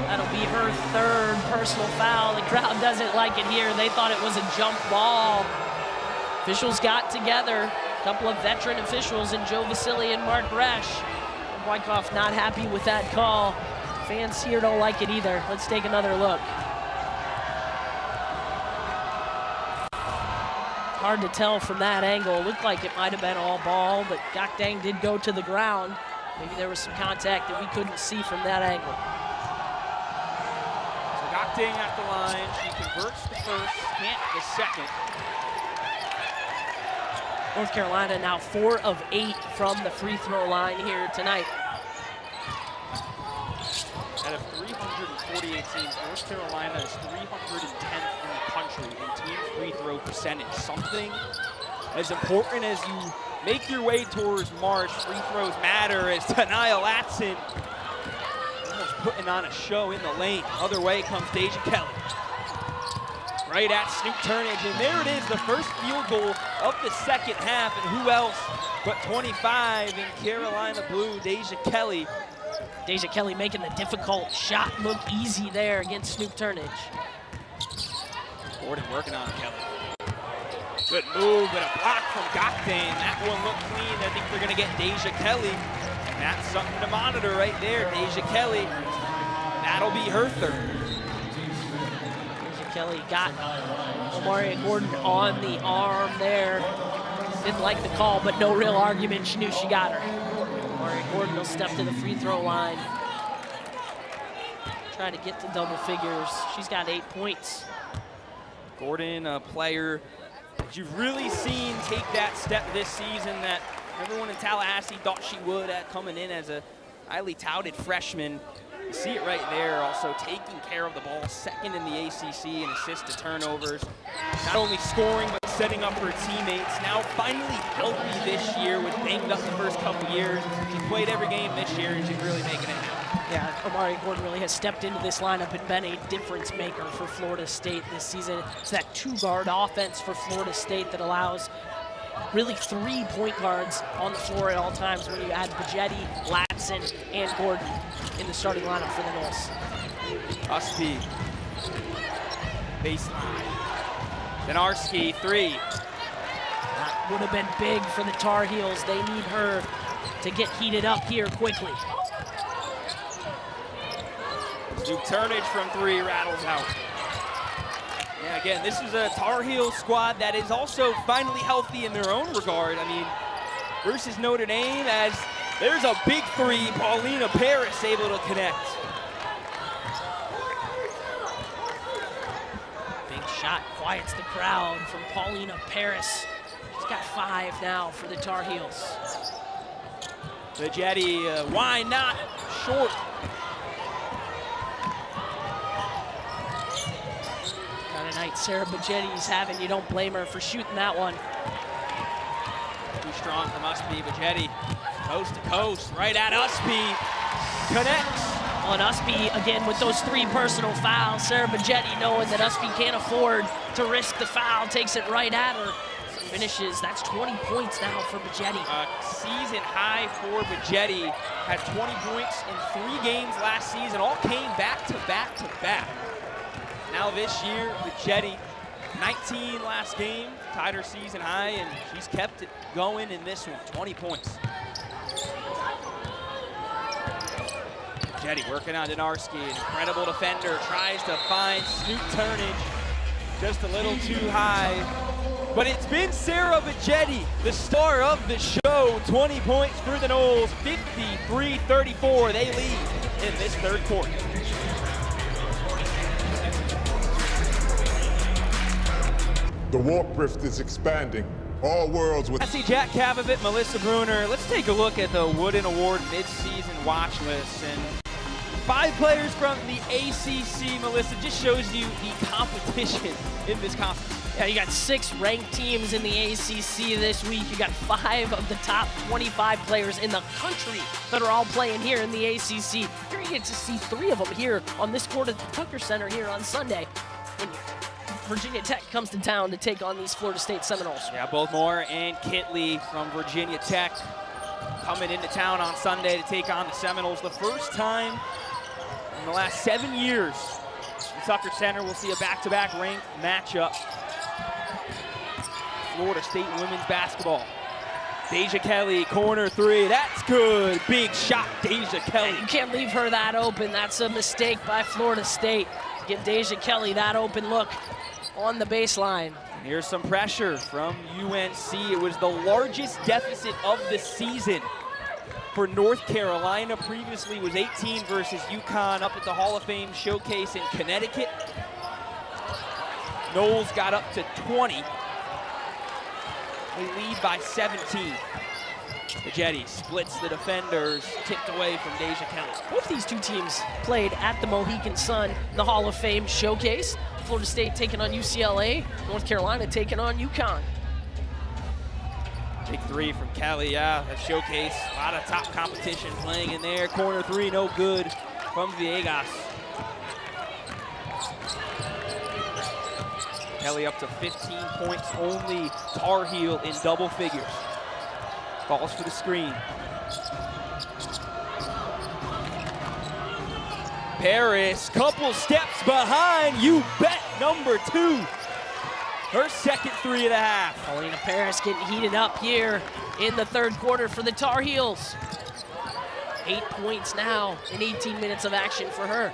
That'll be her third personal foul. The crowd doesn't like it here. They thought it was a jump ball. Officials got together. A couple of veteran officials in Joe Vasili and Mark Resch. Wyckoff not happy with that call. Fans here don't like it either. Let's take another look. Hard to tell from that angle. Looked like it might have been all ball, but Gakdang did go to the ground. Maybe there was some contact that we couldn't see from that angle. So Gakdang at the line. She converts the first, can't the second. North Carolina now 4 of 8 from the free throw line here tonight. Out of 348 teams, North Carolina is 310th in the country in team free throw percentage. Something as important as you make your way towards March, free throws matter, as Tania Latson almost putting on a show in the lane. Other way comes Deja Kelly. Right at Snoop Turnage, and there it is, the first field goal of the second half, and who else but 25 in Carolina blue, Deja Kelly. Deja Kelly making the difficult shot look easy there against Snoop Turnage. Gordon working on Kelly. Good move, but a block from Gakdang. That one looked clean. I think they're going to get Deja Kelly. And that's something to monitor right there. Deja Kelly, that'll be her third. Deja Kelly got Omaria Gordon on the arm there. Didn't like the call, but no real argument. She knew she got her. Omaria Gordon will step to the free throw line. Try to get to double figures. She's got 8 points. Gordon, a player that you've really seen take that step this season that everyone in Tallahassee thought she would at coming in as a highly touted freshman. You see it right there, also taking care of the ball, second in the ACC in assists to turnovers. Not only scoring, but setting up her teammates. Now finally healthy this year, with banged up the first couple years. She played every game this year, and she's really making it happen. Yeah, Omaria Gordon really has stepped into this lineup and been a difference maker for Florida State this season. It's that two-guard offense for Florida State that allows really 3 point guards on the floor at all times when you add Bejedi, Latson, and Gordon in the starting lineup for the Noles. Usby, baseline. Denarski, 3. That would have been big for the Tar Heels. They need her to get heated up here quickly. Duke Turnage from 3 rattles out. Yeah, again, this is a Tar Heels squad that is also finally healthy in their own regard. I mean, versus Notre Dame, as there's a big 3, Paulina Paris able to connect. Big shot quiets the crowd from Paulina Paris. She's got 5 now for the Tar Heels. Bejedi, why not? Short. Kind of night Sara Bejedi's having. You don't blame her for shooting that one. Too strong from Usby. Bejedi, coast to coast, right at Usby. Connects. On Usby, again, with those 3 personal fouls, Sara Bejedi, knowing that Usby can't afford to risk the foul, takes it right at her. finishes. That's 20 points now for Bejedi. Season high for Bejedi. Had 20 points in 3 games last season. All came back to back to back. Now this year, Bejedi, 19 last game, tied her season high, and she's kept it going in this one, 20 points. Bejedi working on Dinarski, an incredible defender, tries to find Snoop Turnage, just a little too high. But it's been Sara Bejedi, the star of the show. 20 points for the Noles, 53-34. They lead in this third quarter. The warp rift is expanding. All worlds with... I see Jack Cavavit, Melissa Bruner. Let's take a look at the Wooden Award mid-season watch list. And 5 players from the ACC, Melissa, just shows you the competition in this conference. Yeah, you got 6 ranked teams in the ACC this week. You got 5 of the top 25 players in the country that are all playing here in the ACC. You're going to get to see 3 of them here on this court at the Tucker Center here on Sunday when Virginia Tech comes to town to take on these Florida State Seminoles. Yeah, both Moore and Kitley from Virginia Tech coming into town on Sunday to take on the Seminoles. The first time in the last 7 years the Tucker Center will see a back-to-back ranked matchup. Florida State women's basketball. Deja Kelly, corner 3, that's good. Big shot, Deja Kelly. You can't leave her that open. That's a mistake by Florida State. Give Deja Kelly that open look on the baseline. Here's some pressure from UNC. It was the largest deficit of the season for North Carolina. Previously was 18 versus UConn up at the Hall of Fame showcase in Connecticut. Noles got up to 20. They lead by 17. Bejedi splits the defenders, tipped away from Deja Kelly. Both these 2 teams played at the Mohegan Sun, the Hall of Fame showcase. Florida State taking on UCLA, North Carolina taking on UConn. Big 3 from Kelly, yeah, that showcase. A lot of top competition playing in there. Corner 3, no good from Villegas. Kelly up to 15 points, only Tar Heel in double figures. Falls for the screen. Paris, couple steps behind, you bet, number 2. Her second 3 of the half. Paulina Paris getting heated up here in the third quarter for the Tar Heels. 8 points now in 18 minutes of action for her.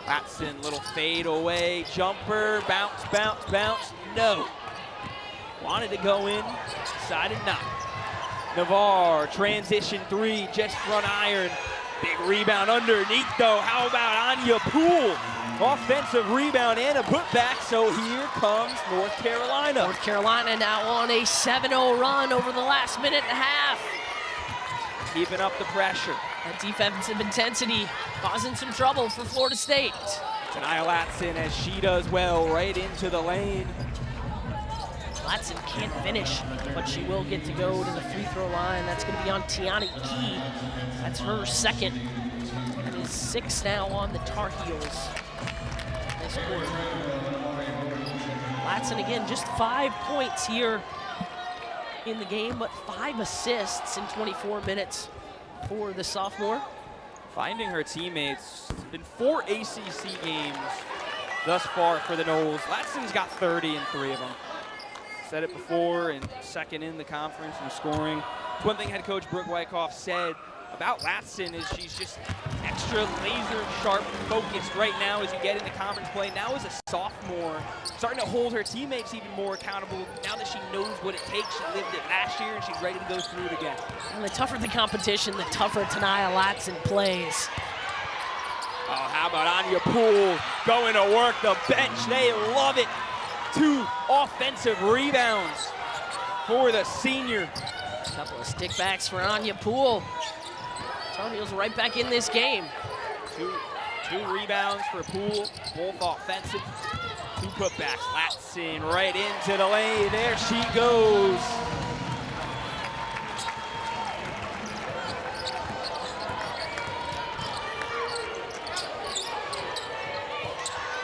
Watson, little fade away, jumper, bounce, bounce, bounce, no. Wanted to go in, decided not. Navarre, transition 3, just front iron. Big rebound underneath though, how about Anya Poole? Offensive rebound and a putback, so here comes North Carolina. North Carolina now on a 7-0 run over the last minute and a half. Keeping up the pressure. That defensive intensity causing some trouble for Florida State. Tania Latson, as she does well, right into the lane. Latson can't finish, but she will get to go to the free throw line. That's going to be on Tiani Key. That's her second. That is 6 now on the Tar Heels this quarter. Latson again, just 5 points here in the game, but 5 assists in 24 minutes for the sophomore. Finding her teammates. It's been 4 ACC games thus far for the Noles. Latson's got 30 in 3 of them. Said it before, and second in the conference in scoring. One thing head coach Brooke Wyckoff said about Latson is she's just extra laser sharp focused right now as you get into conference play. Now as a sophomore, starting to hold her teammates even more accountable now that she knows what it takes. She lived it last year and she's ready to go through it again. And the tougher the competition, the tougher Tania Latson plays. Oh, how about Anya Poole going to work the bench? They love it. 2 offensive rebounds for the senior. Couple of stickbacks for Anya Poole. Tar Heels right back in this game. Two rebounds for Poole, both offensive. 2 putbacks. Latson right into the lane. There she goes.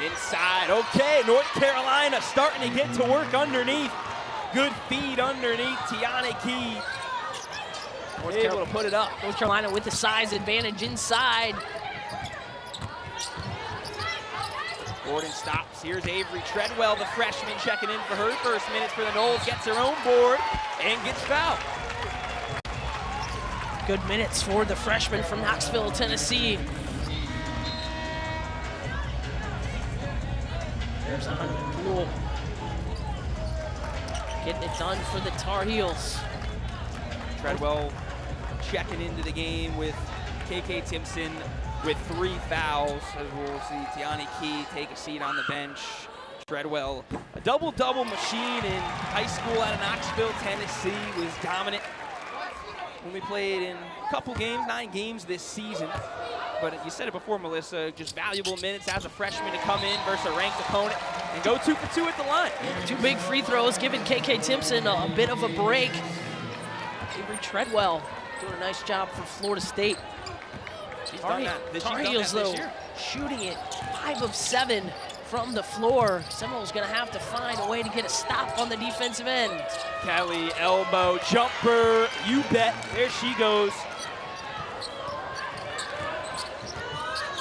Inside Okay, North Carolina starting to get to work underneath. Good feed underneath. Tiana Key able to put it up. North Carolina with the size advantage inside. Gordon stops. Here's Avery Treadwell, the freshman, checking in for her first minutes for the Noles. Gets her own board and gets fouled. Good minutes for the freshman from Knoxville, Tennessee. There's a Poole. Getting it done for the Tar Heels. Treadwell checking into the game with KK Timpson with 3 fouls. As we'll see Tiani Key take a seat on the bench. Treadwell, a double-double machine in high school out of Knoxville, Tennessee, was dominant when we played in a couple games, 9 games this season. But you said it before, Melissa, just valuable minutes as a freshman to come in versus a ranked opponent and go 2 for 2 at the line. 2 big free throws, giving KK Timpson a bit of a break. Avery Treadwell doing a nice job for Florida State. Tar Heels, though, shooting it 5 of 7 from the floor. Seminoles gonna have to find a way to get a stop on the defensive end. Kelly, elbow, jumper, you bet. There she goes.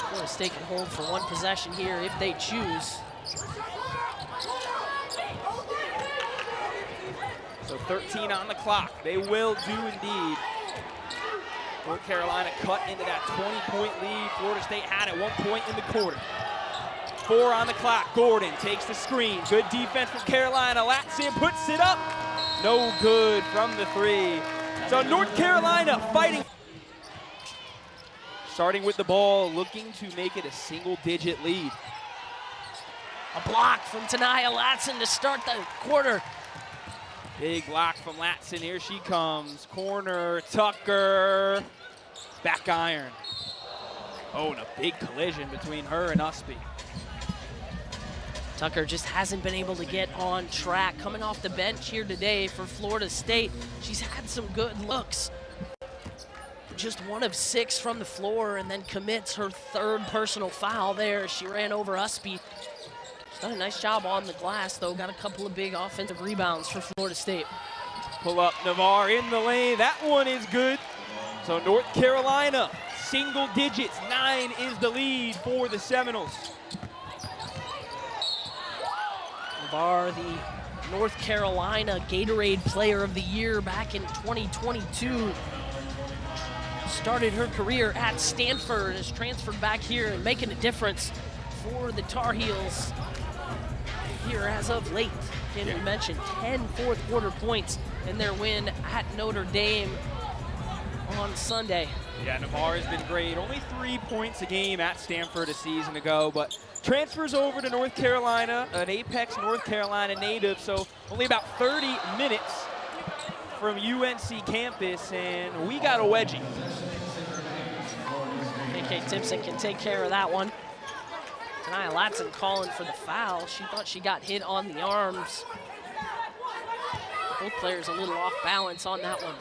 Florida State can hold for 1 possession here if they choose. So 13 on the clock. They will do indeed. North Carolina cut into that 20-point lead Florida State had at one point in the quarter. 4 on the clock. Gordon takes the screen. Good defense from Carolina. Latson puts it up. No good from the 3. So North Carolina fighting. Starting with the ball, looking to make it a single-digit lead. A block from Tanaya Latson to start the quarter. Big block from Latson. Here she comes. Corner, Tucker. Back iron. Oh, and a big collision between her and Usby. Tucker just hasn't been able to get on track. Coming off the bench here today for Florida State. She's had some good looks. Just 1 of 6 from the floor and then commits her 3rd personal foul there. She ran over Usby. She's done a nice job on the glass, though. Got a couple of big offensive rebounds for Florida State. Pull up Navarre in the lane. That one is good. So North Carolina, single digits. 9 is the lead for the Seminoles. Navarre, the North Carolina Gatorade Player of the Year back in 2022. Started her career at Stanford, has transferred back here and making a difference for the Tar Heels here as of late. Can we mention 10 fourth-quarter points in their win at Notre Dame on Sunday. Yeah, Navarre has been great. Only 3 points a game at Stanford a season ago, but transfers over to North Carolina, an Apex North Carolina native, so only about 30 minutes from UNC campus, and we got a wedgie. KK Timpson can take care of that one. Tanaya Latson calling for the foul. She thought she got hit on the arms. Both players a little off balance on that one.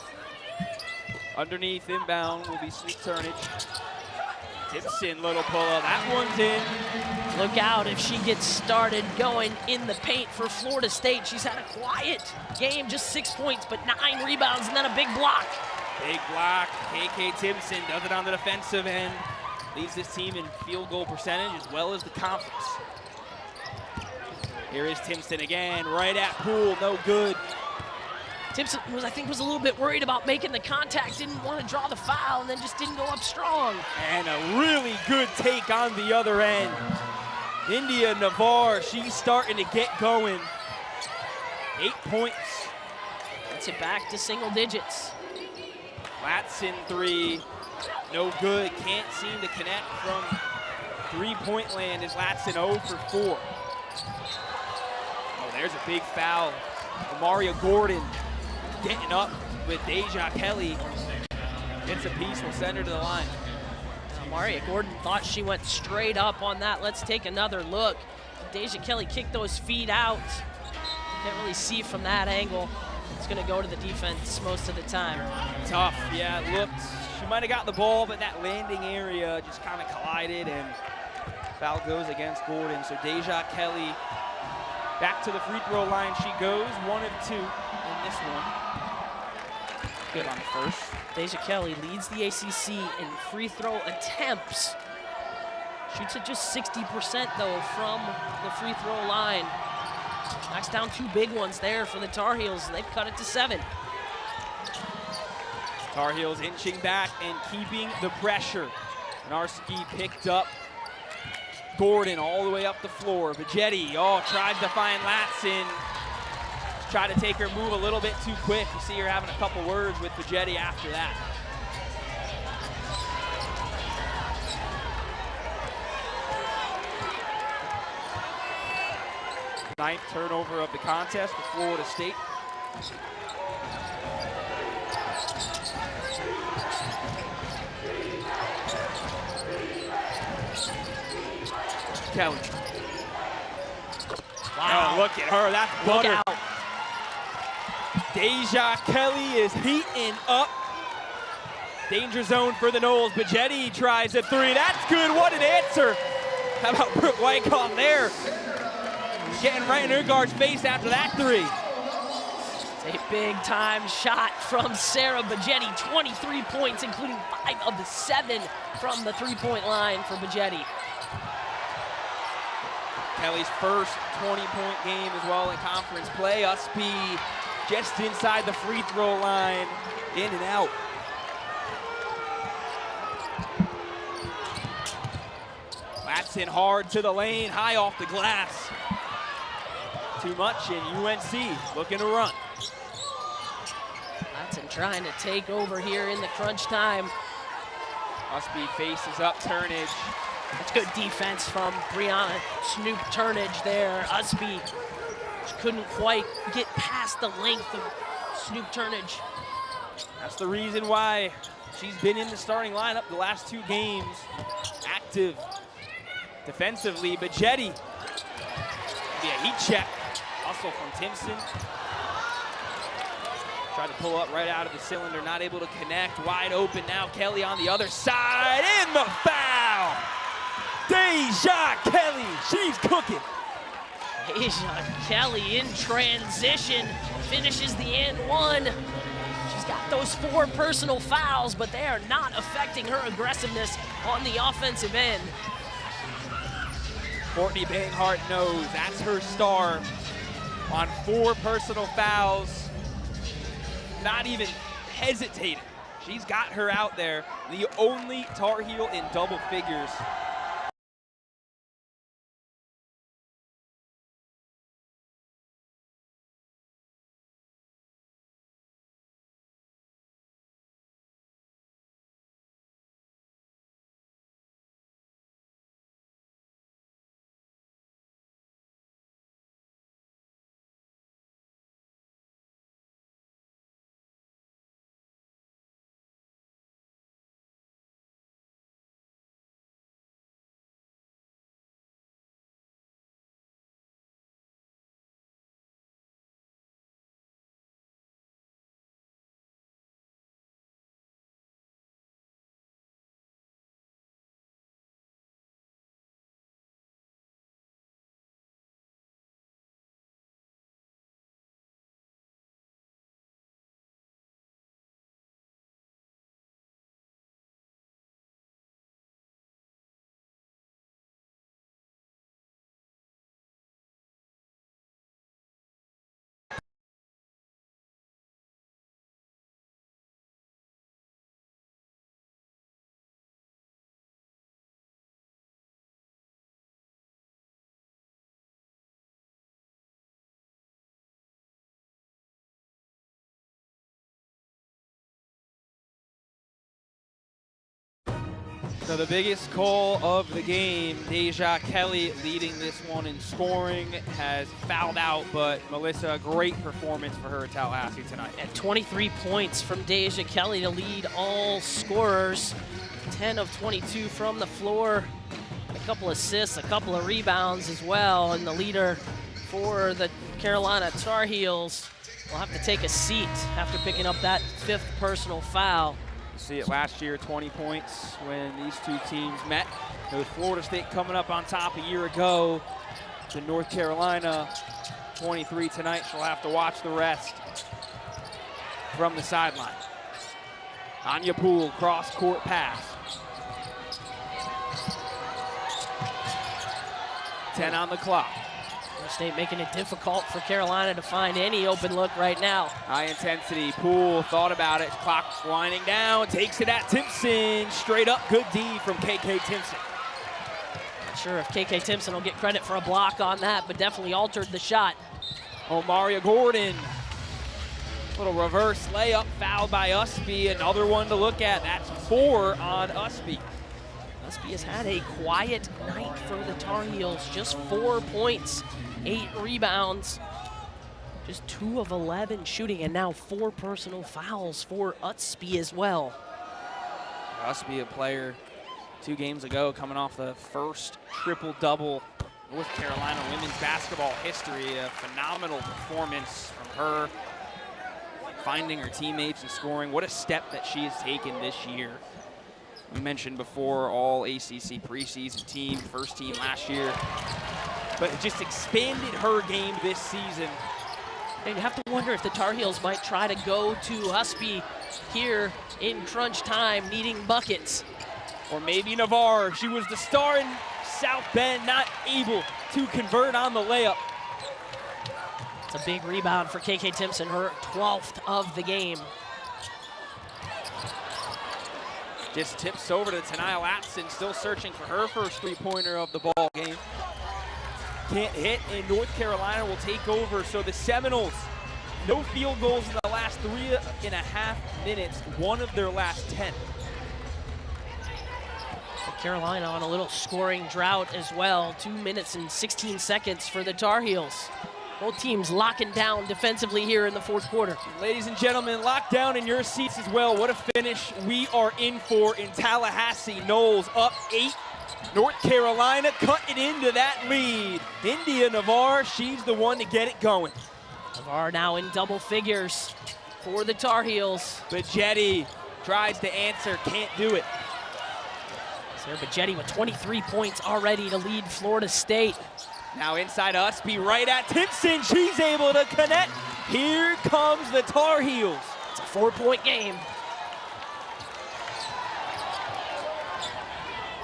Underneath inbound will be Sweet Turnage. Timpson, little pull-up. That one's in. Look out if she gets started going in the paint for Florida State. She's had a quiet game, just 6 points, but 9 rebounds and then a big block. Big block. KK Timpson does it on the defensive end. Leads this team in field goal percentage as well as the conference. Here is Timpson again, right at Poole, no good. Timpson was, I think, was a little bit worried about making the contact, didn't want to draw the foul, and then just didn't go up strong. And a really good take on the other end. India Navarre, she's starting to get going. 8 points. Gets it back to single digits. Latson 3, no good. Can't seem to connect from three-point land as Latson 0 for 4. Oh, there's a big foul. Maria Gordon getting up with Deja Kelly. Gets a piece, will send her to the line. Maria Gordon thought she went straight up on that. Let's take another look. Deja Kelly kicked those feet out. Can't really see from that angle. It's gonna go to the defense most of the time. Tough, yeah, it looked, she might have got the ball, but that landing area just kind of collided and Foul goes against Gordon. So Deja Kelly back to the free throw line. She goes 1 of 2 in this one. Good on the first. Deja Kelly leads the ACC in free throw attempts. Shoots at just 60% though from the free throw line. Knocks down 2 big ones there for the Tar Heels. They've cut it to 7. Tar Heels inching back and keeping the pressure. Narski picked up Gordon all the way up the floor. Bejedi, tried to find Latson. Tried to take her move a little bit too quick. You see her having a couple words with Bejedi after that. Ninth turnover of the contest for Florida State. Kelly. Wow, look at her, that's butter. Look out. Deja Kelly is heating up. Danger zone for the Noles. Bejedi tries a 3, that's good, what an answer. How about Brooke Wyckoff there? Getting right in her guard's face after that 3. It's a big-time shot from Sara Bejedi. 23 points, including 5 of the 7 from the three-point line for Bejedi. Kelly's first 20-point game as well in conference play. Usby just inside the free throw line, in and out. Latson hard to the lane, high off the glass. Too much, and UNC looking to run. Latson trying to take over here in the crunch time. Usby faces up Turnage. That's good defense from Brianna Snoop Turnage there. Usby couldn't quite get past the length of Snoop Turnage. That's the reason why she's been in the starting lineup the last 2 games. Active defensively. Bejedi, be a heat check. Hustle from Timpson. Tried to pull up right out of the cylinder, not able to connect. Wide open now, Kelly on the other side, and the foul! Deja Kelly, she's cooking. Deja Kelly in transition, finishes the and one. She's got those 4 personal fouls, but they are not affecting her aggressiveness on the offensive end. Courtney Banghart knows that's her star on 4 personal fouls. Not even hesitating. She's got her out there. The only Tar Heel in double figures. So the biggest goal of the game, Deja Kelly leading this one in scoring, has fouled out, but Melissa, a great performance for her at Tallahassee tonight. And 23 points from Deja Kelly to lead all scorers. 10 of 22 from the floor. A couple assists, a couple of rebounds as well. And the leader for the Carolina Tar Heels will have to take a seat after picking up that 5th personal foul. See it last year, 20 points when these two teams met. With Florida State coming up on top a year ago to North Carolina, 23 tonight. She'll have to watch the rest from the sideline. Anya Poole, cross-court pass. 10 on the clock. Florida State making it difficult for Carolina to find any open look right now. High intensity. Poole thought about it. Clock winding down. Takes it at Timpson. Straight up, good D from KK Timpson. Not sure if KK Timpson will get credit for a block on that, but definitely altered the shot. Omaria Gordon. Little reverse layup, fouled by Usby. Another one to look at. That's 4 on Usby. Usby has had a quiet night for the Tar Heels. Just 4 points, 8 rebounds, just 2 of 11 shooting, and now 4 personal fouls for Usby as well. Usby, a player 2 games ago, coming off the first triple-double North Carolina women's basketball history. A phenomenal performance from her, finding her teammates and scoring. What a step that she has taken this year. We mentioned before, all ACC preseason team, first team last year, but it just expanded her game this season. And you have to wonder if the Tar Heels might try to go to Usby here in crunch time, needing buckets. Or maybe Navarre. She was the star in South Bend, not able to convert on the layup. It's a big rebound for KK Timpson, her 12th of the game. Just tips over to Tanaya Latson, still searching for her first three-pointer of the ball game. Can't hit, and North Carolina will take over. So the Seminoles, no field goals in the last 3.5 minutes, one of their last 10. Carolina on a little scoring drought as well. 2 minutes and 16 seconds for the Tar Heels. Both teams locking down defensively here in the fourth quarter. Ladies and gentlemen, lock down in your seats as well. What a finish we are in for in Tallahassee. Noles up 8. North Carolina cutting into that lead. India Navarre, she's the one to get it going. Navarre now in double figures for the Tar Heels. Bejedi tries to answer, can't do it. Sara Bejedi with 23 points already to lead Florida State. Now inside Usby, right at Timpson. She's able to connect. Here comes the Tar Heels. It's a 4-point game.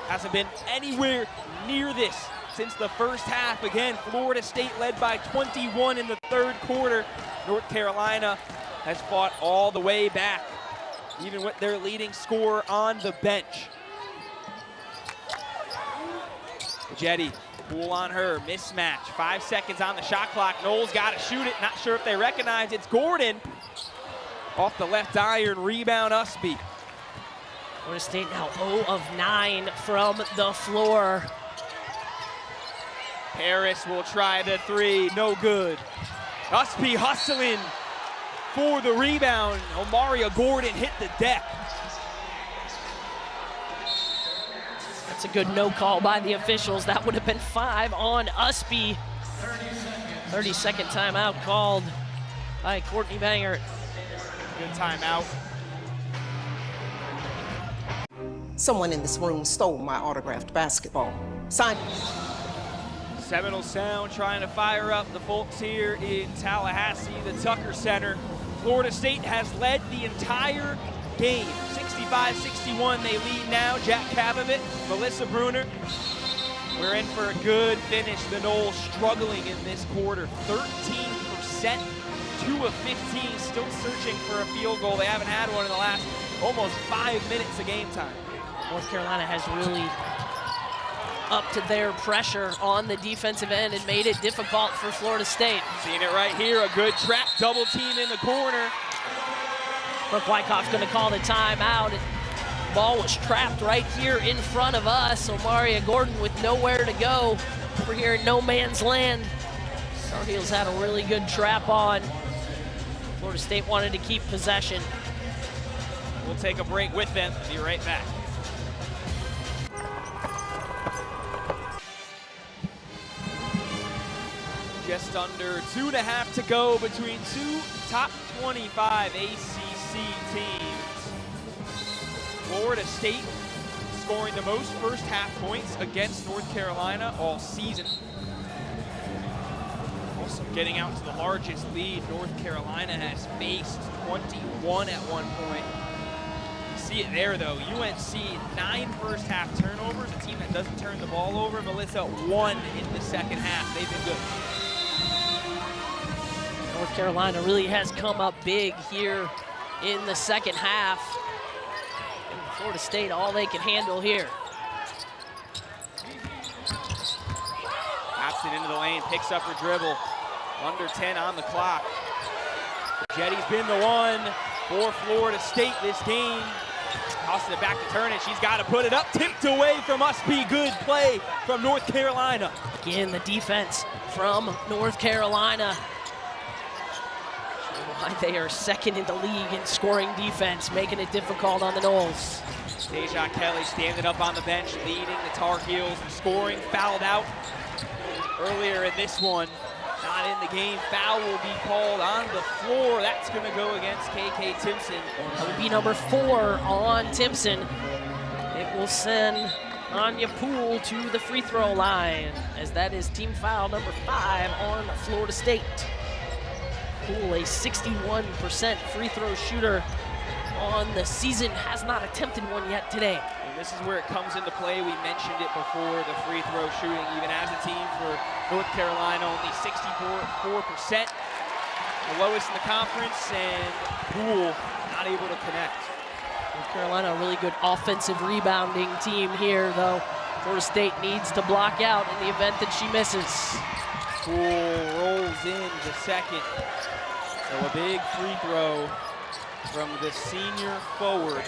Hasn't been anywhere near this since the first half. Again, Florida State led by 21 in the third quarter. North Carolina has fought all the way back, even with their leading scorer on the bench. Bejedi. Poole on her, mismatch, 5 seconds on the shot clock. Noles got to shoot it, not sure if they recognize it. It's Gordon off the left iron, rebound Usby. Florida State now 0 of 9 from the floor. Harris will try the 3, no good. Usby hustling for the rebound. Omaria Gordon hit the deck. That's a good no call by the officials. That would have been 5 on Usby. 30-second timeout called by Courtney Bangert. Good timeout. Someone in this room stole my autographed basketball. Signed. Seminole Sound trying to fire up the folks here in Tallahassee, the Tucker Center. Florida State has led the entire game. 65-61, they lead now. Jack Kavovit, Melissa Bruner. We're in for a good finish. The Noles struggling in this quarter. 13%, 2 of 15, still searching for a field goal. They haven't had one in the last almost 5 minutes of game time. North Carolina has really upped their pressure on the defensive end and made it difficult for Florida State. Seeing it right here, a good trap double team in the corner. Brooke Wyckoff's going to call the timeout. Ball was trapped right here in front of us. Omaria Gordon with nowhere to go over here in no man's land. Tar Heels had a really good trap on. Florida State wanted to keep possession. We'll take a break with them. Be right back. Just under 2.5 to go between two top 25 ACC teams. Florida State scoring the most first half points against North Carolina all season. Also getting out to the largest lead North Carolina has faced, 21 at one point. You see it there though, UNC 9 first half turnovers, a team that doesn't turn the ball over. Melissa 1 in the second half, they've been good. North Carolina really has come up big here in the second half. And Florida State, all they can handle here. Taps it into the lane, picks up her dribble. Under 10 on the clock. Bejedi's been the one for Florida State this game. Tosses it back to Turnage. She's got to put it up. Tipped away from Must Be Good play from North Carolina. Again, the defense from North Carolina. Why they are second in the league in scoring defense, making it difficult on the Noles. Deja Kelly standing up on the bench, leading the Tar Heels in scoring. Fouled out earlier in this one. Not in the game. Foul will be called on the floor. That's going to go against KK Timpson. That would be number 4 on Timpson. It will send Anya Poole to the free throw line, as that is team foul number 5 on Florida State. Poole, a 61% free throw shooter on the season, has not attempted one yet today. And this is where it comes into play. We mentioned it before, the free throw shooting, even as a team for North Carolina, only 64%, the lowest in the conference, and Poole not able to connect. North Carolina, a really good offensive rebounding team here, though. Florida State needs to block out in the event that she misses. Poole rolls in the second. So a big free throw from the senior forward.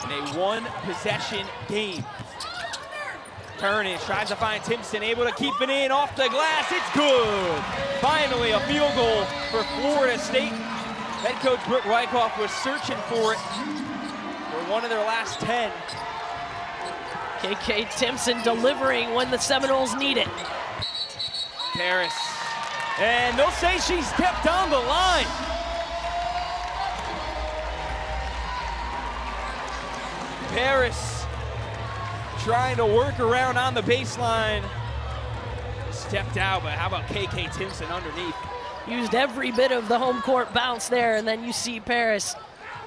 In a one-possession game. Turnage tries to find Timpson, able to keep it in off the glass. It's good. Finally, a field goal for Florida State. Head coach Brooke Wyckoff was searching for it for one of their last 10. KK Timpson delivering when the Seminoles need it. Paris. And they'll say she stepped on the line. Paris trying to work around on the baseline. Stepped out, but how about KK Timpson underneath? Used every bit of the home court bounce there, and then you see Paris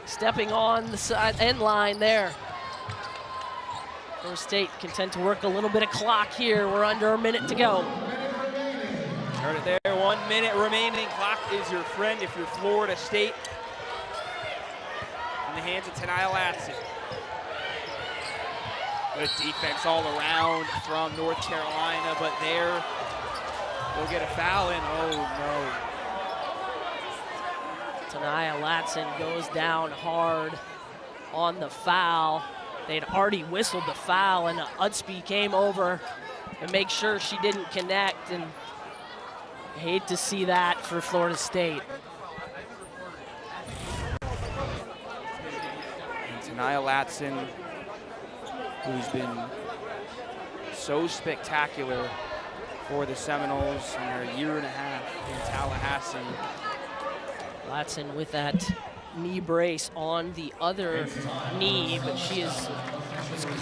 stepping on the side end line there. Florida State content to work a little bit of clock here. We're under a minute to go. Heard it there, 1 minute remaining. Clock is your friend if you're Florida State. In the hands of Tenaya Latson. Good defense all around from North Carolina, but there we'll get a foul in. Oh no. Tenaya Latson goes down hard on the foul. They'd already whistled the foul, and Udsby came over and make sure she didn't connect, and I hate to see that for Florida State. And Tenaya Latson, who's been so spectacular for the Seminoles in their year and a half in Tallahassee. Latson with that knee brace on the other knee, but she is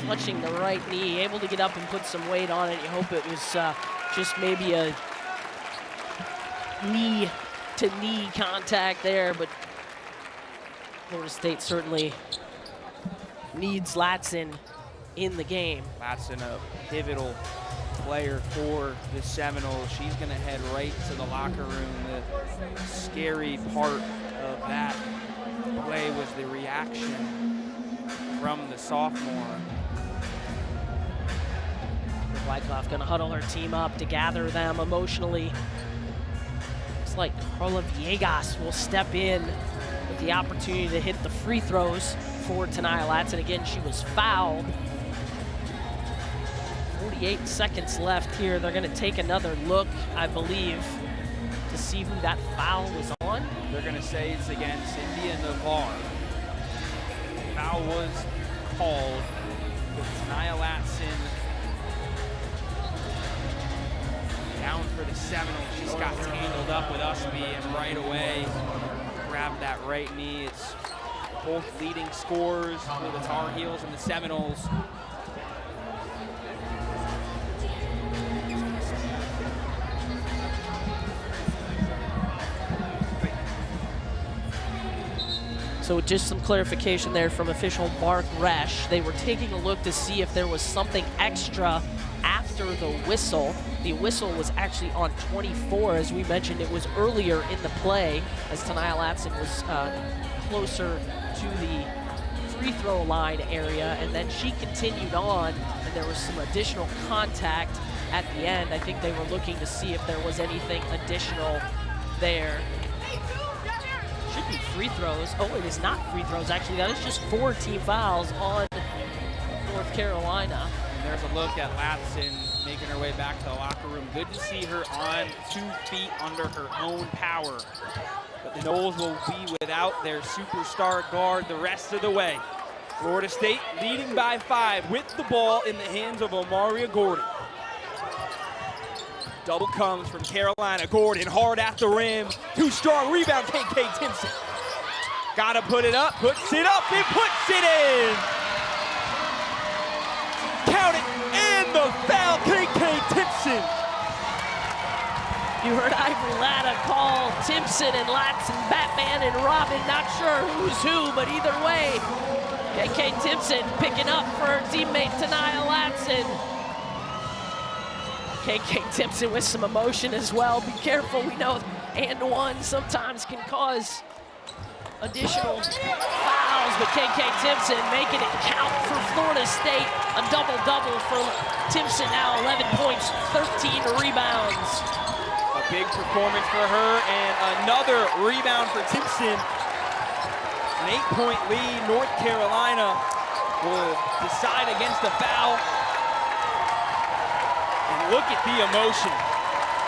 clutching the right knee, able to get up and put some weight on it. You hope it was just maybe a knee-to-knee contact there, but Florida State certainly needs Latson in the game. Latson, a pivotal player for the Seminoles. She's going to head right to the locker room. The scary part of that play was the reaction from the sophomore. Wyckoff going to huddle her team up to gather them emotionally. Looks like Carla Villegas will step in with the opportunity to hit the free throws for Tenaya Latson. Again, she was fouled. 48 seconds left here. They're going to take another look, I believe, to see who that foul was on. They're going to say it's against India Navarre. Foul was called with Tenaya Latson down for the Seminoles. She's got tangled up with Udsby, and right away grabbed that right knee. It's both leading scorers for the Tar Heels and the Seminoles. So just some clarification there from official Mark Resch. They were taking a look to see if there was something extra after the whistle. The whistle was actually on 24. As we mentioned, it was earlier in the play as Tania Latson was closer to the free throw line area, and then she continued on, and there was some additional contact at the end. I think they were looking to see if there was anything additional there. Should be free throws. Oh, it is not free throws, actually. That is just 4 team fouls on North Carolina. And there's a look at Latson making her way back to the locker room. Good to see her on 2 feet under her own power. But the Noles will be without their superstar guard the rest of the way. Florida State leading by 5 with the ball in the hands of Omaria Gordon. Double comes from Carolina. Gordon hard at the rim. Too strong. Rebound, KK Timpson. Gotta put it up. Puts it up and puts it in. Count it. And the foul, KK Timpson. You heard Ivory Latta call Timpson and Latson Batman and Robin. Not sure who's who, but either way, KK Timpson picking up for her teammate Tania Latson. KK Timpson with some emotion as well. Be careful, we know and one sometimes can cause additional fouls, but KK Timpson making it count for Florida State. A double-double for Timpson now, 11 points, 13 rebounds. A big performance for her and another rebound for Timpson. An 8-point lead. North Carolina will decide against the foul. And look at the emotion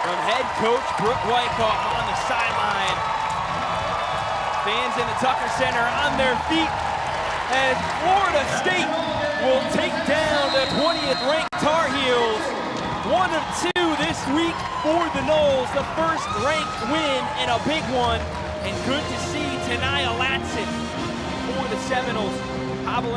from head coach Brooke Wyckoff on the sideline. Fans in the Tucker Center on their feet as Florida State will take down the 20th ranked Tar Heels. 1 of 2 this week for the Noles, the first ranked win and a big one. And good to see Tania Latson for the Seminoles.